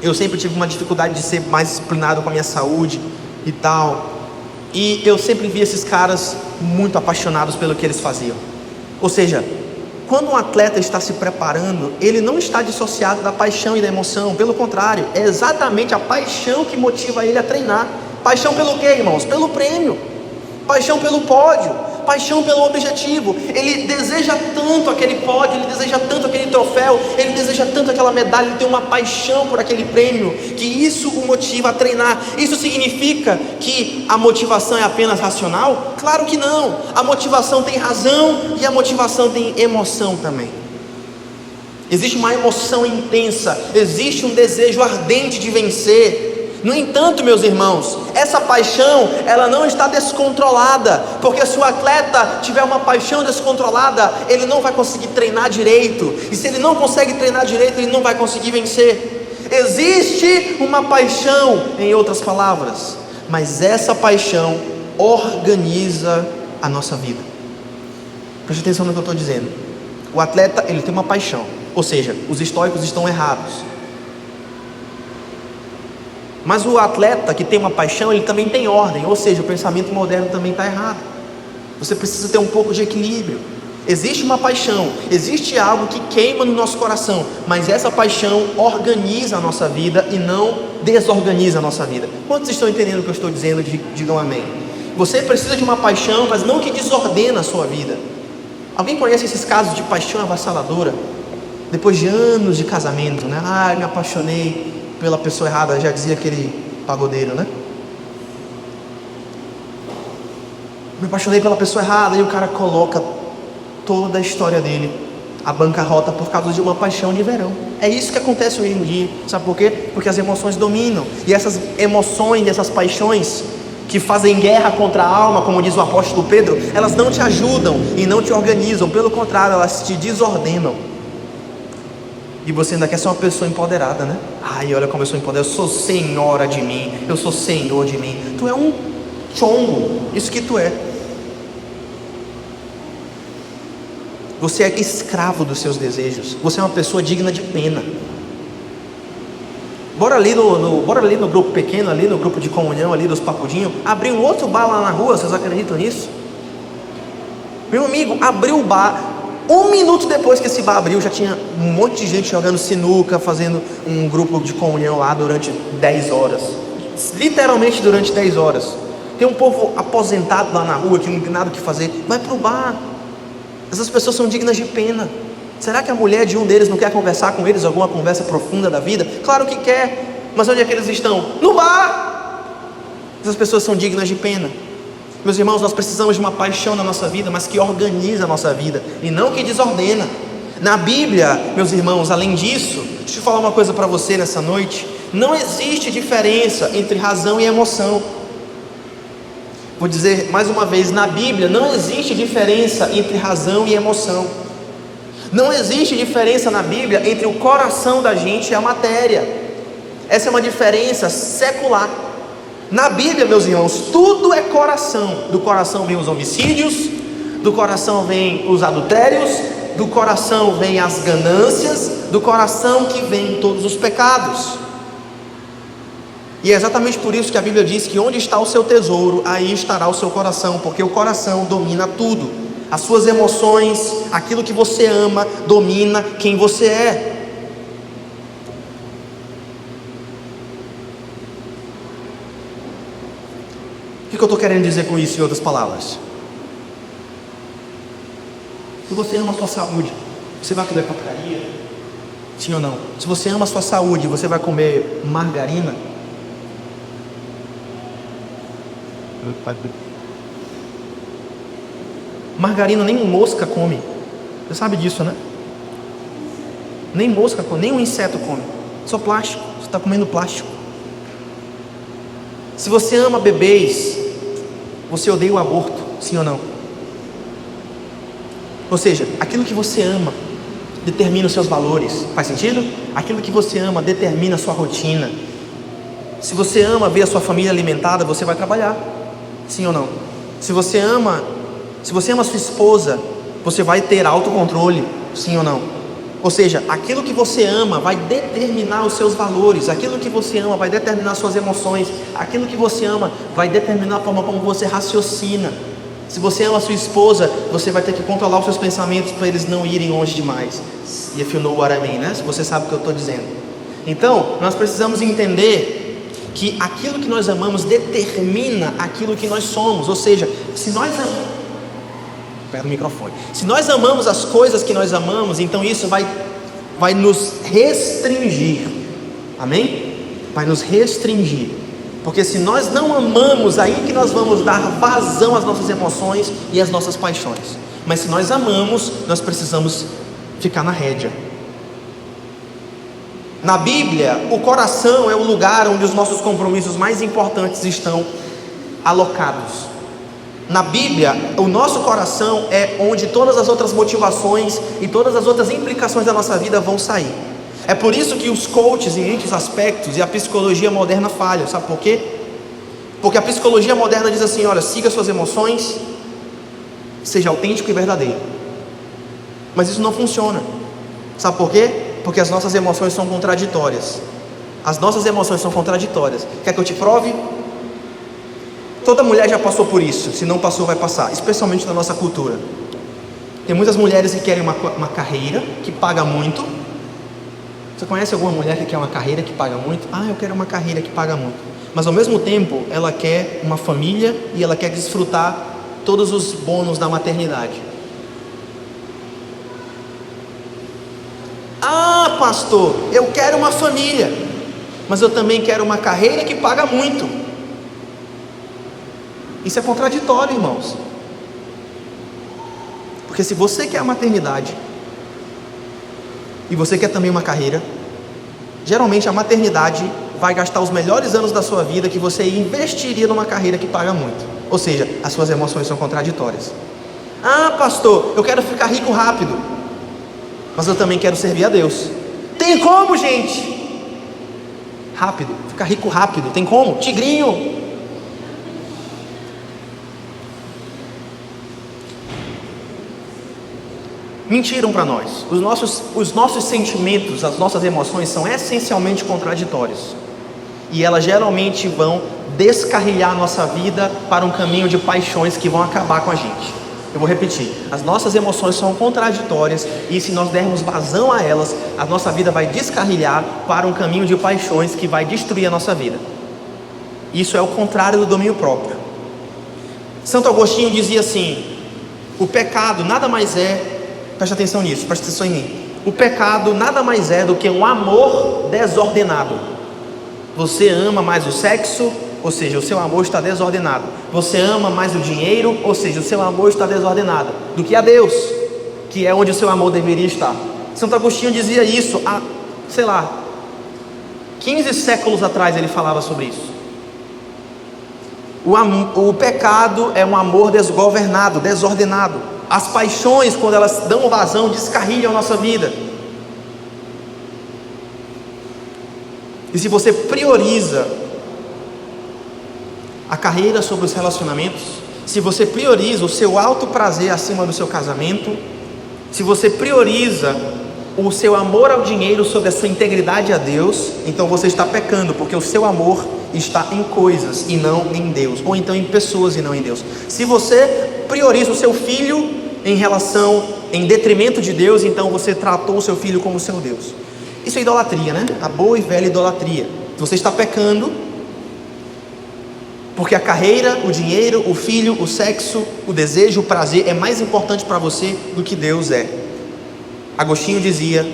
Eu sempre tive uma dificuldade de ser mais disciplinado com a minha saúde e tal. E eu sempre vi esses caras muito apaixonados pelo que eles faziam. Ou seja, quando um atleta está se preparando, ele não está dissociado da paixão e da emoção. Pelo contrário, é exatamente a paixão que motiva ele a treinar. Paixão pelo quê, irmãos? Pelo prêmio. Paixão pelo pódio. Paixão pelo objetivo. Ele deseja tanto aquele pódio, ele deseja tanto aquele troféu, ele deseja tanto aquela medalha, ele tem uma paixão por aquele prêmio, que isso o motiva a treinar. Isso significa que a motivação é apenas racional? Claro que não. A motivação tem razão e a motivação tem emoção também. Existe uma emoção intensa, existe um desejo ardente de vencer. No entanto, meus irmãos, essa paixão, ela não está descontrolada, porque se o atleta tiver uma paixão descontrolada, ele não vai conseguir treinar direito, e se ele não consegue treinar direito, ele não vai conseguir vencer. Existe uma paixão, em outras palavras, mas essa paixão organiza a nossa vida. Preste atenção no que eu estou dizendo. O atleta, ele tem uma paixão, ou seja, os estoicos estão errados. Mas o atleta que tem uma paixão, ele também tem ordem, ou seja, o pensamento moderno também está errado. Você precisa ter um pouco de equilíbrio. Existe uma paixão, existe algo que queima no nosso coração, mas essa paixão organiza a nossa vida e não desorganiza a nossa vida. Quantos estão entendendo o que eu estou dizendo? Digam amém. Você precisa de uma paixão, mas não que desordena a sua vida. Alguém conhece esses casos de paixão avassaladora? Depois de anos de casamento, né? Me apaixonei pela pessoa errada, já dizia aquele pagodeiro, né? Me apaixonei pela pessoa errada, e o cara coloca toda a história dele à bancarrota por causa de uma paixão de verão. É isso que acontece hoje em dia. Sabe por quê? Porque as emoções dominam, e essas emoções, essas paixões que fazem guerra contra a alma, como diz o apóstolo Pedro, elas não te ajudam e não te organizam, pelo contrário, elas te desordenam. E você ainda quer ser uma pessoa empoderada, né? Olha como eu sou empoderada, eu sou senhora de mim, eu sou senhor de mim. Tu é um chongo, isso que tu é. Você é escravo dos seus desejos. Você é uma pessoa digna de pena. Bora ali no grupo pequeno, ali no grupo de comunhão, ali dos papudinhos, abrir um outro bar lá na rua, vocês acreditam nisso? Meu amigo, abriu o bar. 1 minuto depois que esse bar abriu, já tinha um monte de gente jogando sinuca, fazendo um grupo de comunhão lá durante 10 horas. Literalmente durante 10 horas. Tem um povo aposentado lá na rua que não tem nada o que fazer. Vai pro bar. Essas pessoas são dignas de pena. Será que a mulher de um deles não quer conversar com eles, alguma conversa profunda da vida? Claro que quer. Mas onde é que eles estão? No bar. Essas pessoas são dignas de pena. Meus irmãos, nós precisamos de uma paixão na nossa vida, mas que organiza a nossa vida e não que desordena. Na Bíblia, meus irmãos, além disso, deixa eu falar uma coisa para você nessa noite. Não existe diferença entre razão e emoção. Vou dizer mais uma vez, na Bíblia não existe diferença entre razão e emoção. Não existe diferença na Bíblia entre o coração da gente e a matéria. Essa é uma diferença secular. Na Bíblia, meus irmãos, tudo é coração. Do coração vem os homicídios, do coração vem os adultérios, do coração vem as ganâncias, do coração que vem todos os pecados. E é exatamente por isso que a Bíblia diz que onde está o seu tesouro, aí estará o seu coração, porque o coração domina tudo. As suas emoções, aquilo que você ama, domina quem você é. O que eu estou querendo dizer com isso, em outras palavras? Se você ama a sua saúde, você vai comer porcaria? Sim ou não? Se você ama a sua saúde, você vai comer margarina? Margarina nem mosca come. Você sabe disso, né? Nem mosca come, nem um inseto come. Só plástico. Você está comendo plástico. Se você ama bebês, você odeia o aborto, sim ou não? Ou seja, aquilo que você ama determina os seus valores. Faz sentido? Aquilo que você ama determina a sua rotina. Se você ama ver a sua família alimentada, você vai trabalhar, sim ou não? Se você ama a sua esposa, você vai ter autocontrole, sim ou não? Ou seja, aquilo que você ama vai determinar os seus valores, aquilo que você ama vai determinar suas emoções, aquilo que você ama vai determinar a forma como você raciocina. Se você ama a sua esposa, você vai ter que controlar os seus pensamentos para eles não irem longe demais. If you know what I mean, né? Se você sabe o que eu estou dizendo. Então, nós precisamos entender que aquilo que nós amamos determina aquilo que nós somos. Ou seja, se nós amamos, perto do microfone, se nós amamos as coisas que nós amamos, então isso vai nos restringir. Amém? Vai nos restringir. Porque se nós não amamos, aí que nós vamos dar vazão às nossas emoções e às nossas paixões. Mas se nós amamos, nós precisamos ficar na rédea. Na Bíblia, o coração é o lugar onde os nossos compromissos mais importantes estão alocados. Na Bíblia, o nosso coração é onde todas as outras motivações e todas as outras implicações da nossa vida vão sair. É por isso que os coaches em muitos aspectos e a psicologia moderna falham. Sabe por quê? Porque a psicologia moderna diz assim: olha, siga suas emoções, seja autêntico e verdadeiro. Mas isso não funciona. Sabe por quê? Porque as nossas emoções são contraditórias. As nossas emoções são contraditórias. Quer que eu te prove? Toda mulher já passou por isso. Se não passou, vai passar. Especialmente na nossa cultura. Tem muitas mulheres que querem uma carreira que paga muito. Você conhece alguma mulher que quer uma carreira que paga muito? Ah, eu quero uma carreira que paga muito. Mas ao mesmo tempo, ela quer uma família e ela quer desfrutar todos os bônus da maternidade. Ah, pastor, eu quero uma família, mas eu também quero uma carreira que paga muito. Isso é contraditório, irmãos. Porque se você quer a maternidade e você quer também uma carreira, geralmente a maternidade vai gastar os melhores anos da sua vida que você investiria numa carreira que paga muito. Ou seja, as suas emoções são contraditórias. Ah, pastor, eu quero ficar rico rápido, mas eu também quero servir a Deus. Tem como, gente? Rápido, ficar rico rápido, tem como? Tigrinho. Mentiram para nós. Os nossos sentimentos, as nossas emoções são essencialmente contraditórios. E elas geralmente vão descarrilhar a nossa vida para um caminho de paixões que vão acabar com a gente. Eu vou repetir. As nossas emoções são contraditórias e se nós dermos vazão a elas, a nossa vida vai descarrilhar para um caminho de paixões que vai destruir a nossa vida. Isso é o contrário do domínio próprio. Santo Agostinho dizia assim: o pecado nada mais é, preste atenção nisso, preste atenção em mim. O pecado nada mais é do que um amor desordenado. Você ama mais o sexo, ou seja, o seu amor está desordenado. Você ama mais o dinheiro, ou seja, o seu amor está desordenado, do que a Deus, que é onde o seu amor deveria estar. Santo Agostinho dizia isso há, 15 séculos atrás ele falava sobre isso. O pecado é um amor desgovernado, desordenado. As paixões, quando elas dão vazão, descarrilham a nossa vida. E se você prioriza a carreira sobre os relacionamentos, se você prioriza o seu alto prazer acima do seu casamento, se você prioriza o seu amor ao dinheiro sobre a sua integridade a Deus, então você está pecando, porque o seu amor está em coisas e não em Deus, ou então em pessoas e não em Deus. Se você prioriza o seu filho em detrimento de Deus, então você tratou o seu filho como seu Deus. Isso é idolatria, né? A boa e velha idolatria. Você está pecando porque a carreira, o dinheiro, o filho, o sexo, o desejo, o prazer é mais importante para você do que Deus é. Agostinho dizia: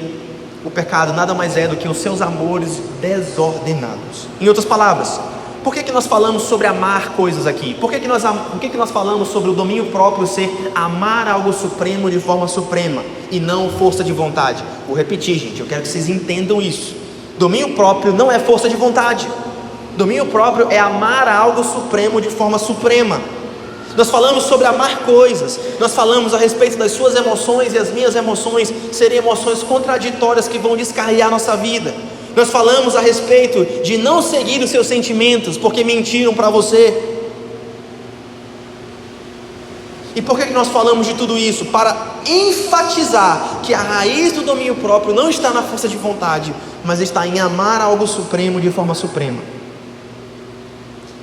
o pecado nada mais é do que os seus amores desordenados. Em outras palavras, por que nós falamos sobre amar coisas aqui? Por que nós falamos sobre o domínio próprio ser amar algo supremo de forma suprema e não força de vontade? Vou repetir, gente, eu quero que vocês entendam isso. Domínio próprio não é força de vontade. Domínio próprio é amar algo supremo de forma suprema. Nós falamos sobre amar coisas, nós falamos a respeito das suas emoções e as minhas emoções serem emoções contraditórias que vão descarregar a nossa vida. Nós falamos a respeito de não seguir os seus sentimentos porque mentiram para você. E por que nós falamos de tudo isso? Para enfatizar que a raiz do domínio próprio não está na força de vontade, mas está em amar algo supremo de forma suprema.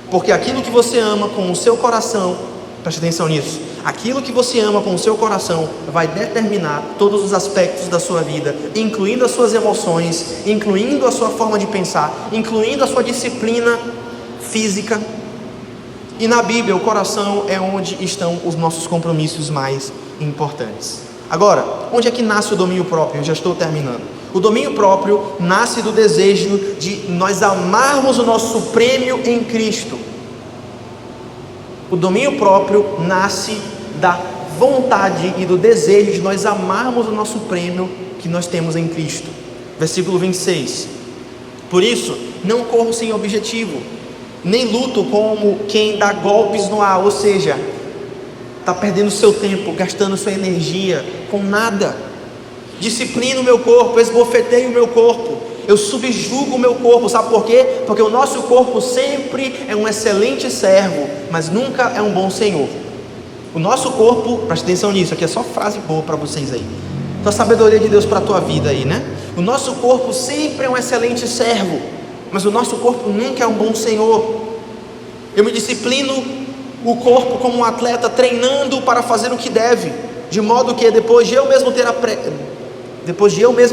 Porque aquilo que você ama com o seu coração, preste atenção nisso, aquilo que você ama com o seu coração vai determinar todos os aspectos da sua vida, incluindo as suas emoções, incluindo a sua forma de pensar, incluindo a sua disciplina física. E na Bíblia, o coração é onde estão os nossos compromissos mais importantes. Agora, onde é que nasce o domínio próprio? Eu já estou terminando. O domínio próprio nasce do desejo de nós amarmos o nosso prêmio em Cristo. O domínio próprio nasce da vontade e do desejo de nós amarmos o nosso prêmio que nós temos em Cristo. Versículo 26. Por isso, não corro sem objetivo, nem luto como quem dá golpes no ar, ou seja, está perdendo seu tempo, gastando sua energia com nada. Disciplino o meu corpo, esbofeteio o meu corpo, eu subjugo o meu corpo, sabe por quê? Porque o nosso corpo sempre é um excelente servo, mas nunca é um bom senhor. O nosso corpo, preste atenção nisso, aqui é só frase boa para vocês aí, então a sabedoria de Deus para a tua vida aí, né? O nosso corpo sempre é um excelente servo, mas o nosso corpo nunca é um bom senhor. Eu me disciplino o corpo como um atleta, treinando para fazer o que deve, de modo que depois de eu mesmo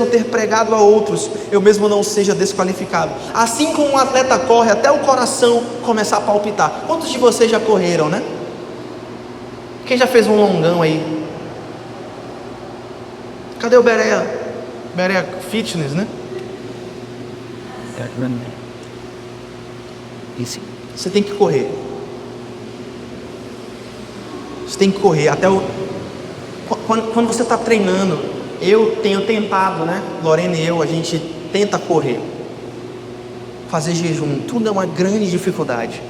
ter pregado a outros, eu mesmo não seja desqualificado. Assim como um atleta corre até o coração começar a palpitar. Quantos de vocês já correram, né? Quem já fez um longão aí? Cadê o Berea? Berea Fitness, né? Você tem que correr. Você tem que correr até o... Quando você está treinando, eu tenho tentado, né? Lorena e eu, a gente tenta correr, fazer jejum, tudo é uma grande dificuldade.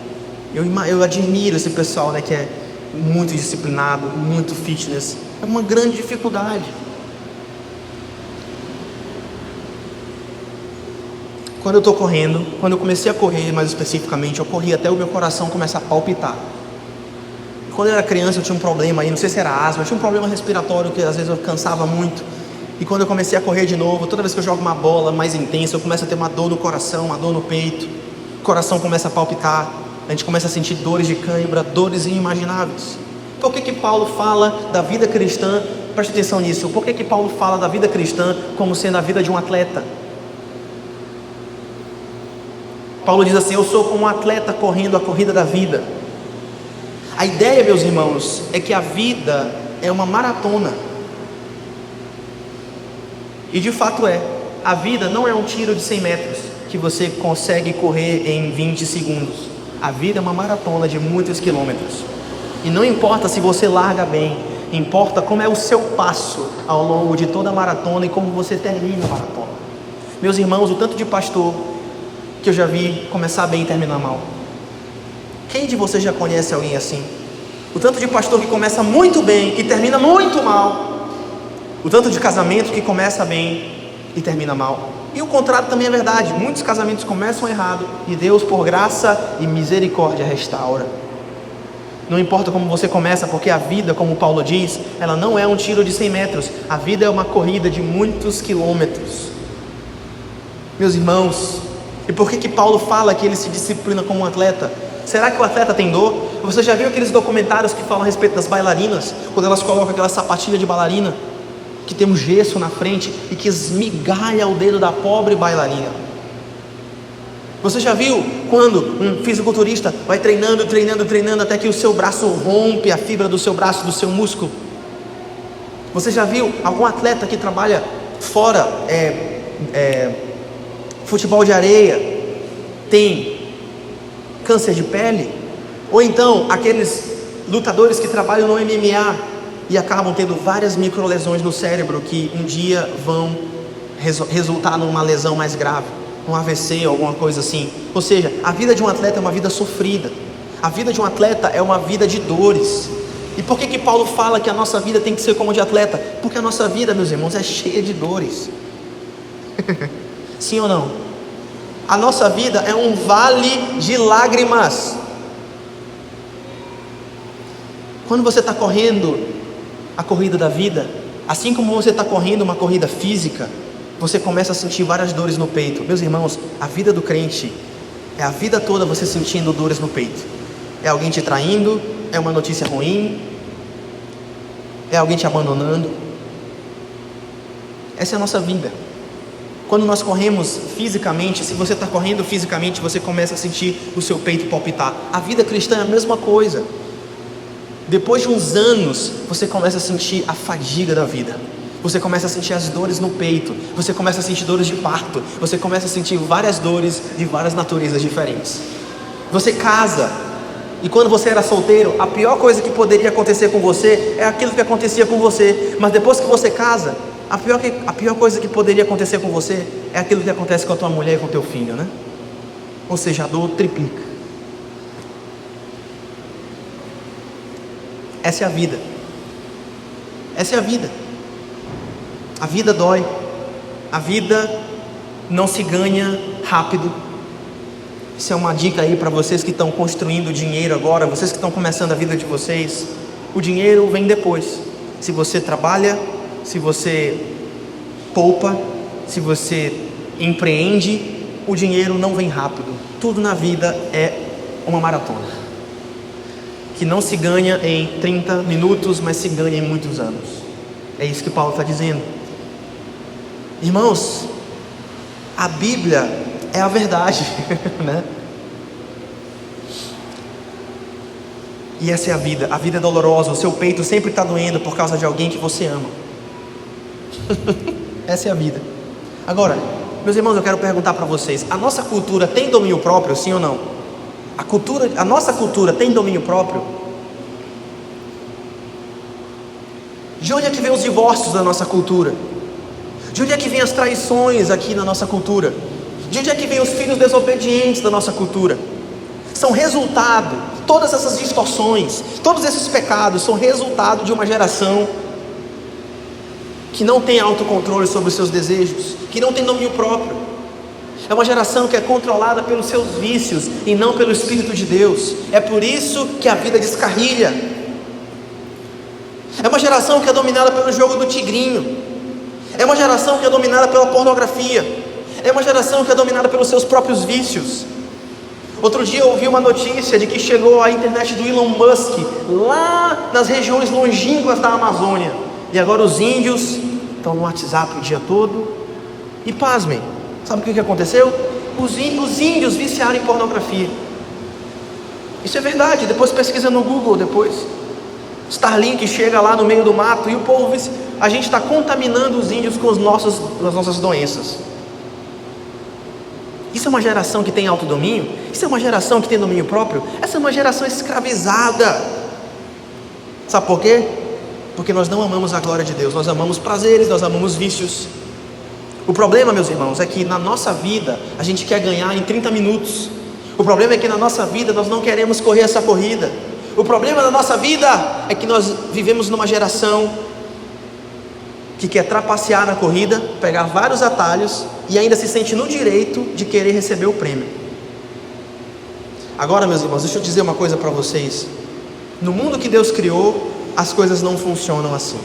Eu admiro esse pessoal, né, que é muito disciplinado, muito fitness. É uma grande dificuldade. Quando eu estou correndo, quando eu comecei a correr mais especificamente, eu corri até o meu coração começar a palpitar. Quando eu era criança eu tinha um problema aí, não sei se era asma, eu tinha um problema respiratório que às vezes eu cansava muito. E quando eu comecei a correr de novo, toda vez que eu jogo uma bola mais intensa, eu começo a ter uma dor no coração, uma dor no peito, o coração começa a palpitar, a gente começa a sentir dores de cãibra, dores inimagináveis. Por que Paulo fala da vida cristã? Preste atenção nisso. Por que Paulo fala da vida cristã como sendo a vida de um atleta? Paulo diz assim: eu sou como um atleta correndo a corrida da vida. A ideia, meus irmãos, é que a vida é uma maratona. E de fato é. A vida não é um tiro de 100 metros que você consegue correr em 20 segundos. A vida é uma maratona de muitos quilômetros. E não importa se você larga bem, importa como é o seu passo ao longo de toda a maratona e como você termina a maratona. Meus irmãos, o tanto de pastor que eu já vi começar bem e terminar mal. Quem de vocês já conhece alguém assim? O tanto de pastor que começa muito bem e termina muito mal. O tanto de casamento que começa bem e termina mal. E o contrário também é verdade. Muitos casamentos começam errado e Deus, por graça e misericórdia, restaura. Não importa como você começa, porque a vida, como Paulo diz, ela não é um tiro de 100 metros. A vida é uma corrida de muitos quilômetros. Meus irmãos, e por que Paulo fala que ele se disciplina como um atleta? Será que o atleta tem dor? Você já viu aqueles documentários que falam a respeito das bailarinas? Quando elas colocam aquela sapatilha de bailarina, que tem um gesso na frente e que esmigalha o dedo da pobre bailarina. Você já viu quando um fisiculturista vai treinando até que o seu braço rompe a fibra do seu braço, do seu músculo? Você já viu algum atleta que trabalha fora, futebol de areia, tem câncer de pele? Ou então aqueles lutadores que trabalham no MMA e acabam tendo várias microlesões no cérebro que um dia vão resultar numa lesão mais grave, um AVC ou alguma coisa assim. Ou seja, a vida de um atleta é uma vida sofrida. A vida de um atleta é uma vida de dores. E por que Paulo fala que a nossa vida tem que ser como de atleta? Porque a nossa vida, meus irmãos, é cheia de dores. Sim ou não? A nossa vida é um vale de lágrimas. Quando você está correndo a corrida da vida, assim como você está correndo uma corrida física, você começa a sentir várias dores no peito. Meus irmãos, a vida do crente é a vida toda você sentindo dores no peito. É alguém te traindo, é uma notícia ruim, é alguém te abandonando. Essa é a nossa vida. Quando nós corremos fisicamente, se você está correndo fisicamente, você começa a sentir o seu peito palpitar. A vida cristã é a mesma coisa. Depois de uns anos, você começa a sentir a fadiga da vida. Você começa a sentir as dores no peito. Você começa a sentir dores de parto. Você começa a sentir várias dores de várias naturezas diferentes. Você casa. E quando você era solteiro, a pior coisa que poderia acontecer com você é aquilo que acontecia com você. Mas depois que você casa, a pior coisa que poderia acontecer com você é aquilo que acontece com a tua mulher e com o teu filho, né? Ou seja, a dor triplica. Essa é a vida. Essa é a vida. A vida dói. A vida não se ganha rápido. Isso é uma dica aí para vocês que estão construindo dinheiro agora, vocês que estão começando a vida de vocês. O dinheiro vem depois. Se você trabalha, se você poupa, se você empreende, o dinheiro não vem rápido. Tudo na vida é uma maratona, que não se ganha em 30 minutos, mas se ganha em muitos anos. É isso que Paulo está dizendo. Irmãos, a Bíblia é a verdade, né? E essa é a vida é dolorosa, o seu peito sempre está doendo por causa de alguém que você ama. Essa é a vida. Agora, meus irmãos, eu quero perguntar para vocês: a nossa cultura tem domínio próprio, sim ou não? A nossa cultura tem domínio próprio? De onde é que vem os divórcios da nossa cultura? De onde é que vem as traições aqui na nossa cultura? De onde é que vem os filhos desobedientes da nossa cultura? São resultado, todas essas distorções, todos esses pecados são resultado de uma geração que não tem autocontrole sobre os seus desejos, que não tem domínio próprio. É uma geração que é controlada pelos seus vícios e não pelo Espírito de Deus. É por isso que a vida descarrilha. É uma geração que é dominada pelo jogo do tigrinho. É uma geração que é dominada pela pornografia. É uma geração que é dominada pelos seus próprios vícios. Outro dia eu ouvi uma notícia de que chegou a internet do Elon Musk lá nas regiões longínquas da Amazônia. E agora os índios estão no WhatsApp o dia todo. E pasmem, sabe o que aconteceu? Os índios viciaram em pornografia. Isso é verdade, depois pesquisa no Google depois. Starlink chega lá no meio do mato e o povo, a gente está contaminando os índios com as nossas doenças. Isso é uma geração que tem autodomínio? Isso é uma geração que tem domínio próprio? Essa é uma geração escravizada. Sabe por quê? Porque nós não amamos a glória de Deus, nós amamos prazeres, nós amamos vícios. O problema, meus irmãos, é que na nossa vida a gente quer ganhar em 30 minutos. O problema é que na nossa vida nós não queremos correr essa corrida. O problema da nossa vida é que nós vivemos numa geração que quer trapacear na corrida, pegar vários atalhos e ainda se sente no direito de querer receber o prêmio. Agora, meus irmãos, deixa eu dizer uma coisa para vocês. No mundo que Deus criou, as coisas não funcionam assim.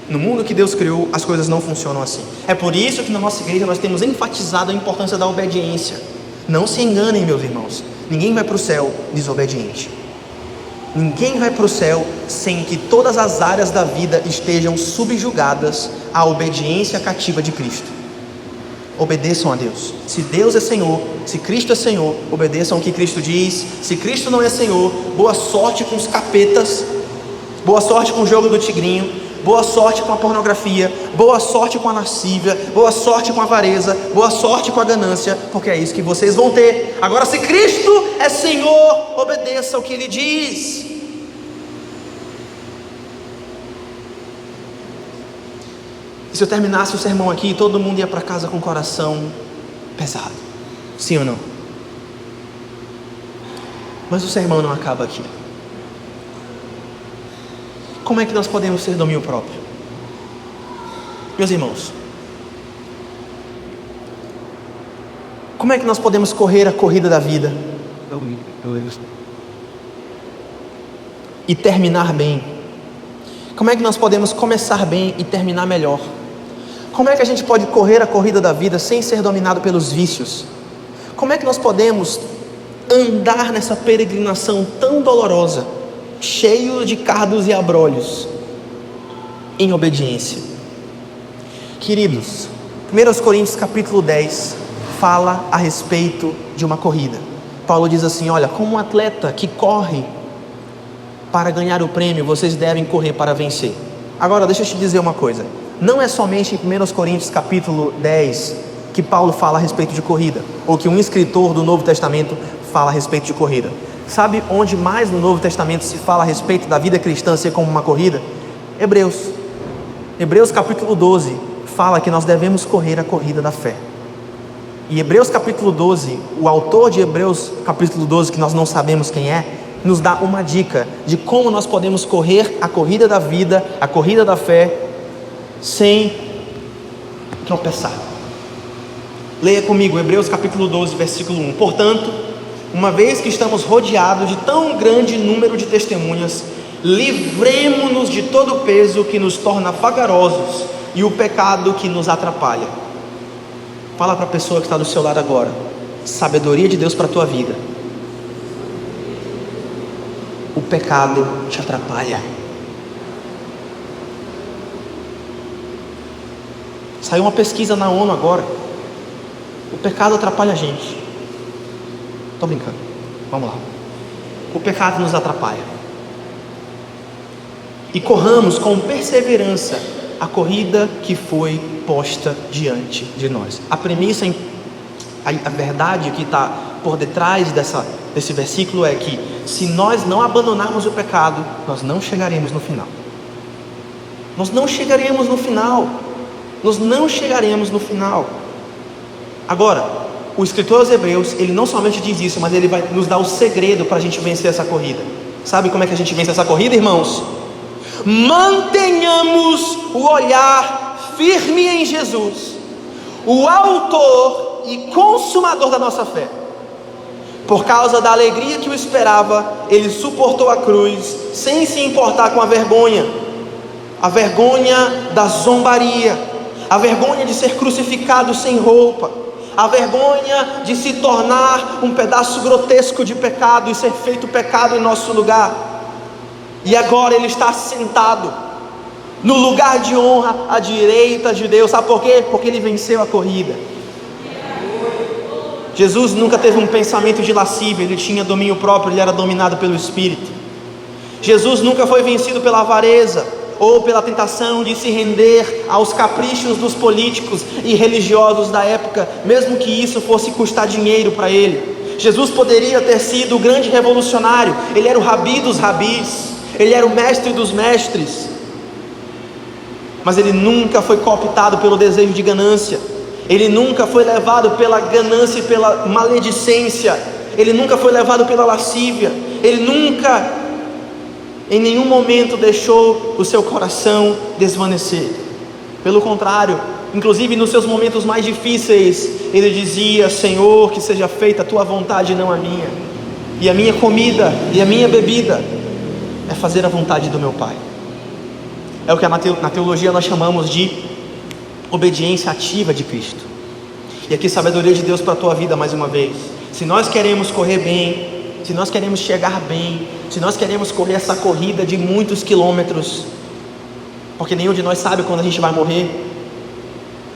No mundo que Deus criou, as coisas não funcionam assim. É por isso que na nossa igreja nós temos enfatizado a importância da obediência. Não se enganem, meus irmãos. Ninguém vai para o céu desobediente. Ninguém vai para o céu sem que todas as áreas da vida estejam subjugadas à obediência cativa de Cristo. Obedeçam a Deus. Se Deus é Senhor, se Cristo é Senhor, obedeçam ao que Cristo diz. Se Cristo não é Senhor, boa sorte com os capetas, boa sorte com o jogo do tigrinho, boa sorte com a pornografia, boa sorte com a lascívia, boa sorte com a avareza, boa sorte com a ganância, porque é isso que vocês vão ter. Agora, se Cristo é Senhor, obedeça ao que Ele diz. E se eu terminasse o sermão aqui, todo mundo ia para casa com o coração pesado, sim ou não? Mas o sermão não acaba aqui. Como é que nós podemos ter domínio próprio? Meus irmãos, como é que nós podemos correr a corrida da vida e terminar bem? Como é que nós podemos começar bem e terminar melhor? Como é que a gente pode correr a corrida da vida sem ser dominado pelos vícios? Como é que nós podemos andar nessa peregrinação tão dolorosa, cheio de cardos e abrolhos, em obediência? Queridos, 1 Coríntios capítulo 10 fala a respeito de uma corrida. Paulo diz assim: olha, como um atleta que corre para ganhar o prêmio, vocês devem correr para vencer. Agora deixa eu te dizer uma coisa, não é somente em 1 Coríntios capítulo 10 que Paulo fala a respeito de corrida, ou que um escritor do Novo Testamento fala a respeito de corrida. Sabe onde mais no Novo Testamento se fala a respeito da vida cristã ser como uma corrida? Hebreus capítulo 12 fala que nós devemos correr a corrida da fé. E Hebreus capítulo 12, o autor de Hebreus capítulo 12, que nós não sabemos quem é, nos dá uma dica de como nós podemos correr a corrida da vida, a corrida da fé, sem tropeçar. Leia comigo Hebreus capítulo 12, versículo 1. Portanto, uma vez que estamos rodeados de tão grande número de testemunhas, livremo-nos de todo o peso que nos torna vagarosos e o pecado que nos atrapalha. Fala para a pessoa que está do seu lado agora: sabedoria de Deus para a tua vida. O pecado te atrapalha. Saiu uma pesquisa na ONU agora. O pecado atrapalha a gente. Estou brincando, vamos lá. O pecado nos atrapalha. E corramos com perseverança a corrida que foi posta diante de nós. A premissa, a verdade que está por detrás desse versículo é que se nós não abandonarmos o pecado, nós não chegaremos no final. Nós não chegaremos no final. Nós não chegaremos no final. Agora, o escritor aos Hebreus, ele não somente diz isso, mas ele vai nos dar o segredo para a gente vencer essa corrida. Sabe como é que a gente vence essa corrida, irmãos? Mantenhamos o olhar firme em Jesus, o autor e consumador da nossa fé. Por causa da alegria que o esperava, ele suportou a cruz, sem se importar com a vergonha da zombaria, a vergonha de ser crucificado sem roupa, a vergonha de se tornar um pedaço grotesco de pecado e ser feito pecado em nosso lugar. E agora ele está sentado no lugar de honra à direita de Deus. Sabe por quê? Porque ele venceu a corrida. Jesus nunca teve um pensamento de lascívia, ele tinha domínio próprio, ele era dominado pelo Espírito. Jesus nunca foi vencido pela avareza ou pela tentação de se render aos caprichos dos políticos e religiosos da época, mesmo que isso fosse custar dinheiro para ele. Jesus poderia ter sido o grande revolucionário, ele era o rabi dos rabis, ele era o mestre dos mestres, mas ele nunca foi cooptado pelo desejo de ganância, ele nunca foi levado pela ganância e pela maledicência, ele nunca foi levado pela lascívia, ele nunca em nenhum momento deixou o seu coração desvanecer. Pelo contrário, inclusive nos seus momentos mais difíceis, ele dizia: Senhor, que seja feita a tua vontade, não a minha. E a minha comida e a minha bebida é fazer a vontade do meu Pai. É o que na teologia nós chamamos de obediência ativa de Cristo. E aqui sabedoria de Deus para a tua vida mais uma vez. Se nós queremos correr bem, se nós queremos chegar bem, se nós queremos correr essa corrida de muitos quilômetros, porque nenhum de nós sabe quando a gente vai morrer,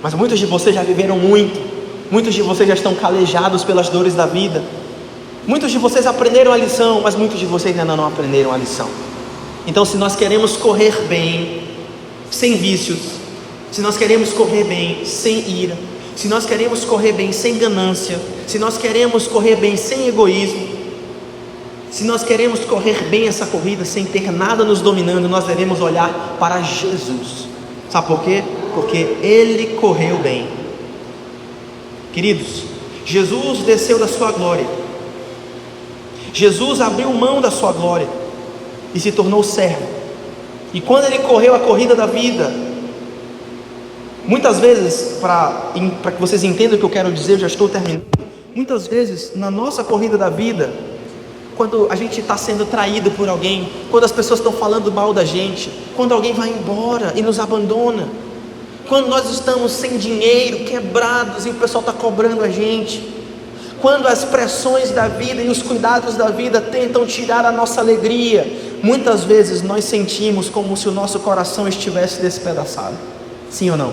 mas muitos de vocês já viveram muito, muitos de vocês já estão calejados pelas dores da vida, muitos de vocês aprenderam a lição, mas muitos de vocês ainda não aprenderam a lição. Então, se nós queremos correr bem, sem vícios, se nós queremos correr bem sem ira, se nós queremos correr bem sem ganância, se nós queremos correr bem sem egoísmo, se nós queremos correr bem essa corrida sem ter nada nos dominando, nós devemos olhar para Jesus. Sabe por quê? Porque Ele correu bem. Queridos, Jesus desceu da sua glória, Jesus abriu mão da sua glória e se tornou servo. E quando Ele correu a corrida da vida, muitas vezes, para que vocês entendam o que eu quero dizer, eu já estou terminando. Muitas vezes na nossa corrida da vida, quando a gente está sendo traído por alguém, quando as pessoas estão falando mal da gente, quando alguém vai embora e nos abandona, quando nós estamos sem dinheiro, quebrados e o pessoal está cobrando a gente, quando as pressões da vida e os cuidados da vida tentam tirar a nossa alegria, muitas vezes nós sentimos como se o nosso coração estivesse despedaçado. Sim ou não?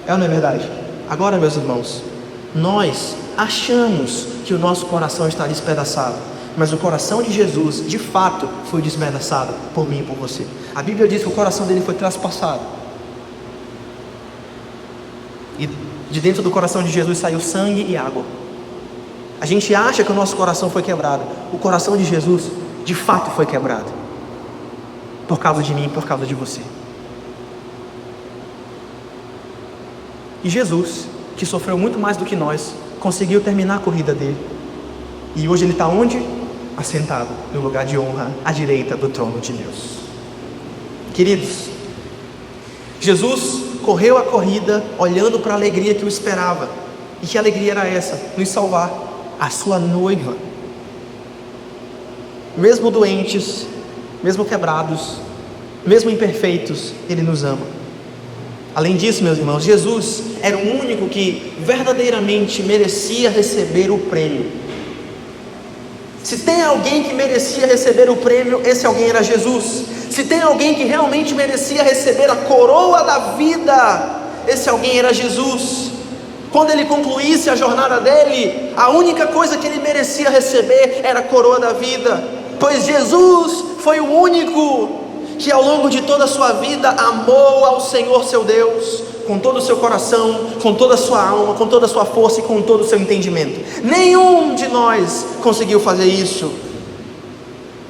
É ou não é verdade? Agora, meus irmãos, nós achamos que o nosso coração está despedaçado, mas o coração de Jesus, de fato, foi despedaçado por mim e por você. A Bíblia diz que o coração dele foi traspassado, e de dentro do coração de Jesus saiu sangue e água. A gente acha que o nosso coração foi quebrado. O coração de Jesus, de fato, foi quebrado por causa de mim e por causa de você. E Jesus, que sofreu muito mais do que nós, conseguiu terminar a corrida dele. E hoje ele está onde? Assentado no lugar de honra, à direita do trono de Deus. Queridos, Jesus correu a corrida olhando para a alegria que o esperava. E que alegria era essa? Nos salvar. A sua noiva, mesmo doentes, mesmo quebrados, mesmo imperfeitos, Ele nos ama. Além disso, meus irmãos, Jesus era o único que verdadeiramente merecia receber o prêmio. Se tem alguém que merecia receber o prêmio, esse alguém era Jesus. Se tem alguém que realmente merecia receber a coroa da vida, esse alguém era Jesus. Quando ele concluísse a jornada dele, a única coisa que ele merecia receber era a coroa da vida, pois Jesus foi o único que ao longo de toda a sua vida amou ao Senhor seu Deus, com todo o seu coração, com toda a sua alma, com toda a sua força e com todo o seu entendimento. Nenhum de nós conseguiu fazer isso.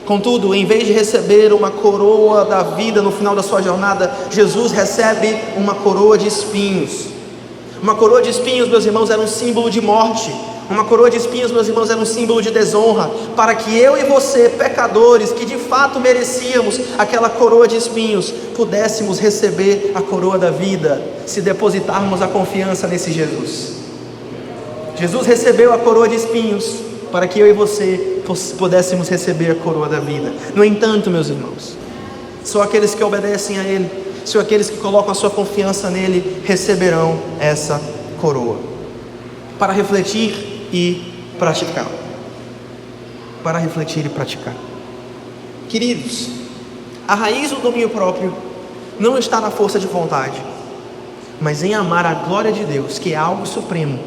Contudo, em vez de receber uma coroa da vida no final da sua jornada, Jesus recebe uma coroa de espinhos. Uma coroa de espinhos, meus irmãos, era um símbolo de morte. Uma coroa de espinhos, meus irmãos, era um símbolo de desonra, para que eu e você, pecadores, que de fato merecíamos aquela coroa de espinhos, pudéssemos receber a coroa da vida, se depositarmos a confiança nesse Jesus. Jesus recebeu a coroa de espinhos, para que eu e você pudéssemos receber a coroa da vida. No entanto, meus irmãos, só aqueles que obedecem a Ele, só aqueles que colocam a sua confiança nele, receberão essa coroa. Para refletir e praticar. Para refletir e praticar. Queridos, a raiz do domínio próprio não está na força de vontade, mas em amar a glória de Deus, que é algo supremo,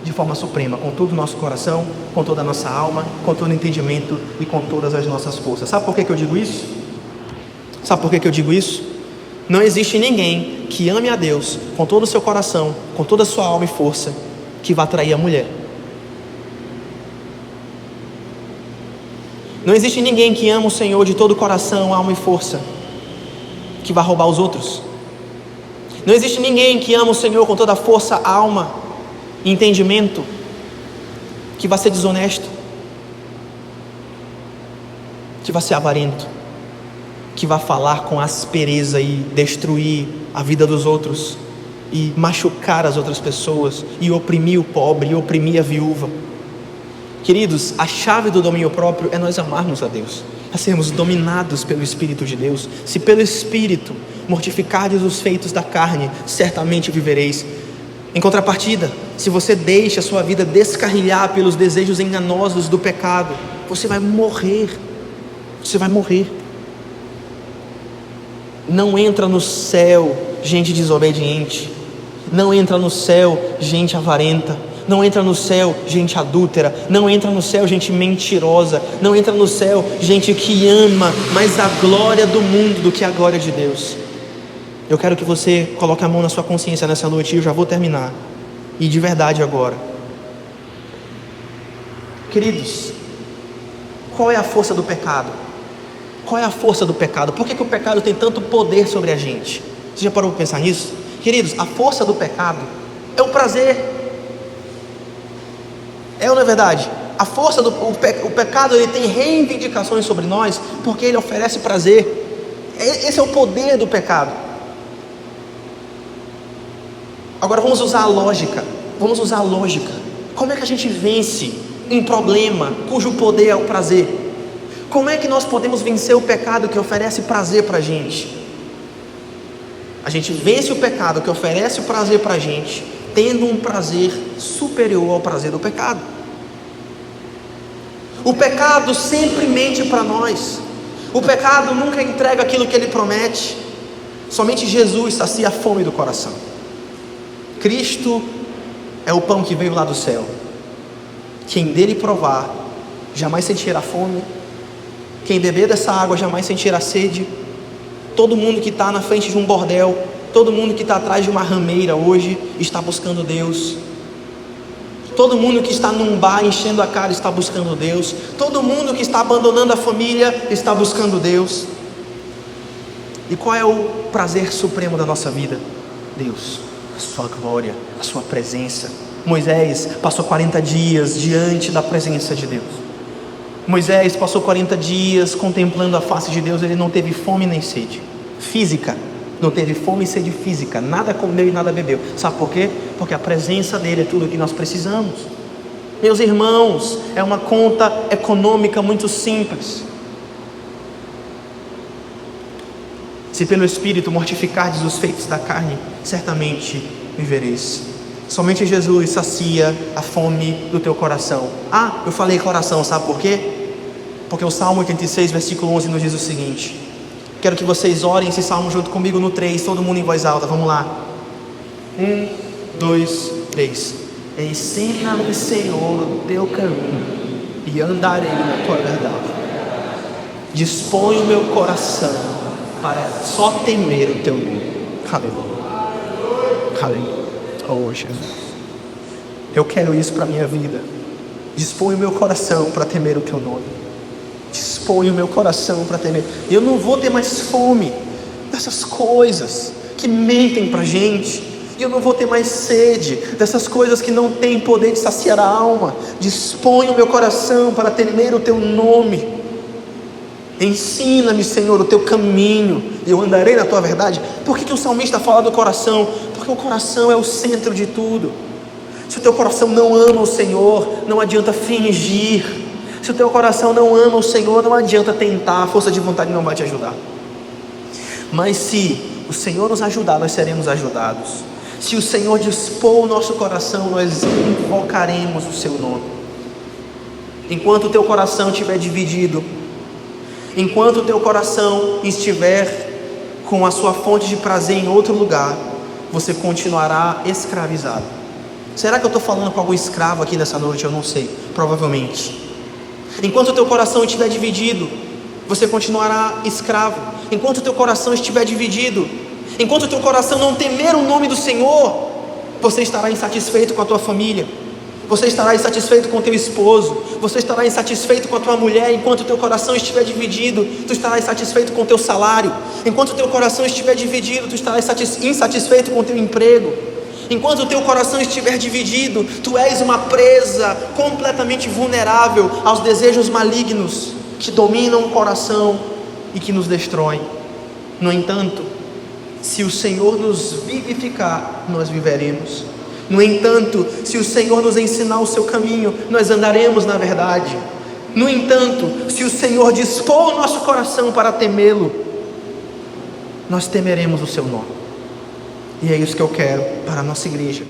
de forma suprema, com todo o nosso coração, com toda a nossa alma, com todo o entendimento e com todas as nossas forças. Sabe por que eu digo isso? Sabe por que eu digo isso? Não existe ninguém que ame a Deus com todo o seu coração, com toda a sua alma e força, que vá trair a mulher. Não existe ninguém que ama o Senhor de todo o coração, alma e força, que vá roubar os outros. Não existe ninguém que ama o Senhor com toda a força, alma e entendimento, que vá ser desonesto, que vá ser avarento, que vai falar com aspereza e destruir a vida dos outros, e machucar as outras pessoas, e oprimir o pobre, e oprimir a viúva. Queridos, a chave do domínio próprio é nós amarmos a Deus, a sermos dominados pelo Espírito de Deus. Se pelo Espírito mortificardes os feitos da carne, certamente vivereis. Em contrapartida, se você deixa a sua vida descarrilhar pelos desejos enganosos do pecado, você vai morrer. Você vai morrer. Não entra no céu gente desobediente. Não entra no céu gente avarenta. Não entra no céu gente adúltera. Não entra no céu gente mentirosa. Não entra no céu gente que ama mais a glória do mundo do que a glória de Deus. Eu quero que você coloque a mão na sua consciência nessa noite, e eu já vou terminar. E de verdade agora. Queridos, qual é a força do pecado? Qual é a força do pecado? Por que o pecado tem tanto poder sobre a gente? Você já parou para pensar nisso? Queridos, a força do pecado é o prazer. É ou não é verdade? A força do o pecado, ele tem reivindicações sobre nós, porque ele oferece prazer. Esse é o poder do pecado. Agora vamos usar a lógica. Como é que a gente vence um problema cujo poder é o prazer. Como é que nós podemos vencer o pecado que oferece prazer para a gente? A gente vence o pecado que oferece o prazer para a gente, tendo um prazer superior ao prazer do pecado. O pecado sempre mente para nós. O pecado nunca entrega aquilo que ele promete. Somente Jesus sacia a fome do coração. Cristo é o pão que veio lá do céu. Quem dele provar, jamais sentirá fome. Quem beber dessa água, jamais sentirá sede. Todo mundo que está na frente de um bordel, todo mundo que está atrás de uma rameira hoje, está buscando Deus. Todo mundo que está num bar enchendo a cara está buscando Deus. Todo mundo que está abandonando a família está buscando Deus. E qual é o prazer supremo da nossa vida? Deus, a sua glória, a sua presença. Moisés passou 40 dias diante da presença de Deus. Moisés passou 40 dias contemplando a face de Deus. Ele não teve fome nem sede física. Não teve fome e sede física, nada comeu e nada bebeu. Sabe por quê? Porque a presença dele é tudo o que nós precisamos. Meus irmãos, é uma conta econômica muito simples. Se pelo Espírito mortificardes os feitos da carne, certamente vivereis. Somente Jesus sacia a fome do teu coração. Ah, eu falei coração, sabe por quê? Porque o Salmo 86, versículo 11 nos diz o seguinte. Quero que vocês orem esse salmo junto comigo no 3, todo mundo em voz alta, vamos lá. 1, 2, 3. Ensina-me, Senhor, o teu caminho, e andarei na tua verdade. Dispõe o meu coração para só temer o teu nome. Aleluia. Aleluia. Oh, Jesus. Eu quero isso para a minha vida. Dispõe o meu coração para temer o teu nome. Dispõe o meu coração para temer. Eu não vou ter mais fome dessas coisas que mentem para a gente. E eu não vou ter mais sede dessas coisas que não têm poder de saciar a alma. Dispõe o meu coração para temer o teu nome. Ensina-me, Senhor, o teu caminho, e eu andarei na tua verdade. Por que o salmista fala do coração? Porque o coração é o centro de tudo. Se o teu coração não ama o Senhor, não adianta fingir. Se o teu coração não ama o Senhor, não adianta tentar, a força de vontade não vai te ajudar. Mas se o Senhor nos ajudar, nós seremos ajudados. Se o Senhor dispor o nosso coração, nós invocaremos o seu nome. Enquanto o teu coração estiver dividido, enquanto o teu coração estiver com a sua fonte de prazer em outro lugar, você continuará escravizado. Será que eu estou falando com algum escravo aqui nessa noite? Eu não sei, provavelmente. Enquanto o teu coração estiver dividido, você continuará escravo. Enquanto o teu coração estiver dividido, enquanto o teu coração não temer o nome do Senhor, você estará insatisfeito com a tua família. Você estará insatisfeito com o teu esposo. Você estará insatisfeito com a tua mulher. Enquanto o teu coração estiver dividido, tu estarás insatisfeito com o teu salário. Enquanto o teu coração estiver dividido, tu estarás insatisfeito com o teu emprego. Enquanto o teu coração estiver dividido, tu és uma presa completamente vulnerável aos desejos malignos que dominam o coração e que nos destroem. No entanto, se o Senhor nos vivificar, nós viveremos. No entanto, se o Senhor nos ensinar o seu caminho, nós andaremos na verdade. No entanto, se o Senhor dispor o nosso coração para temê-lo, nós temeremos o seu nome. E é isso que eu quero para a nossa igreja.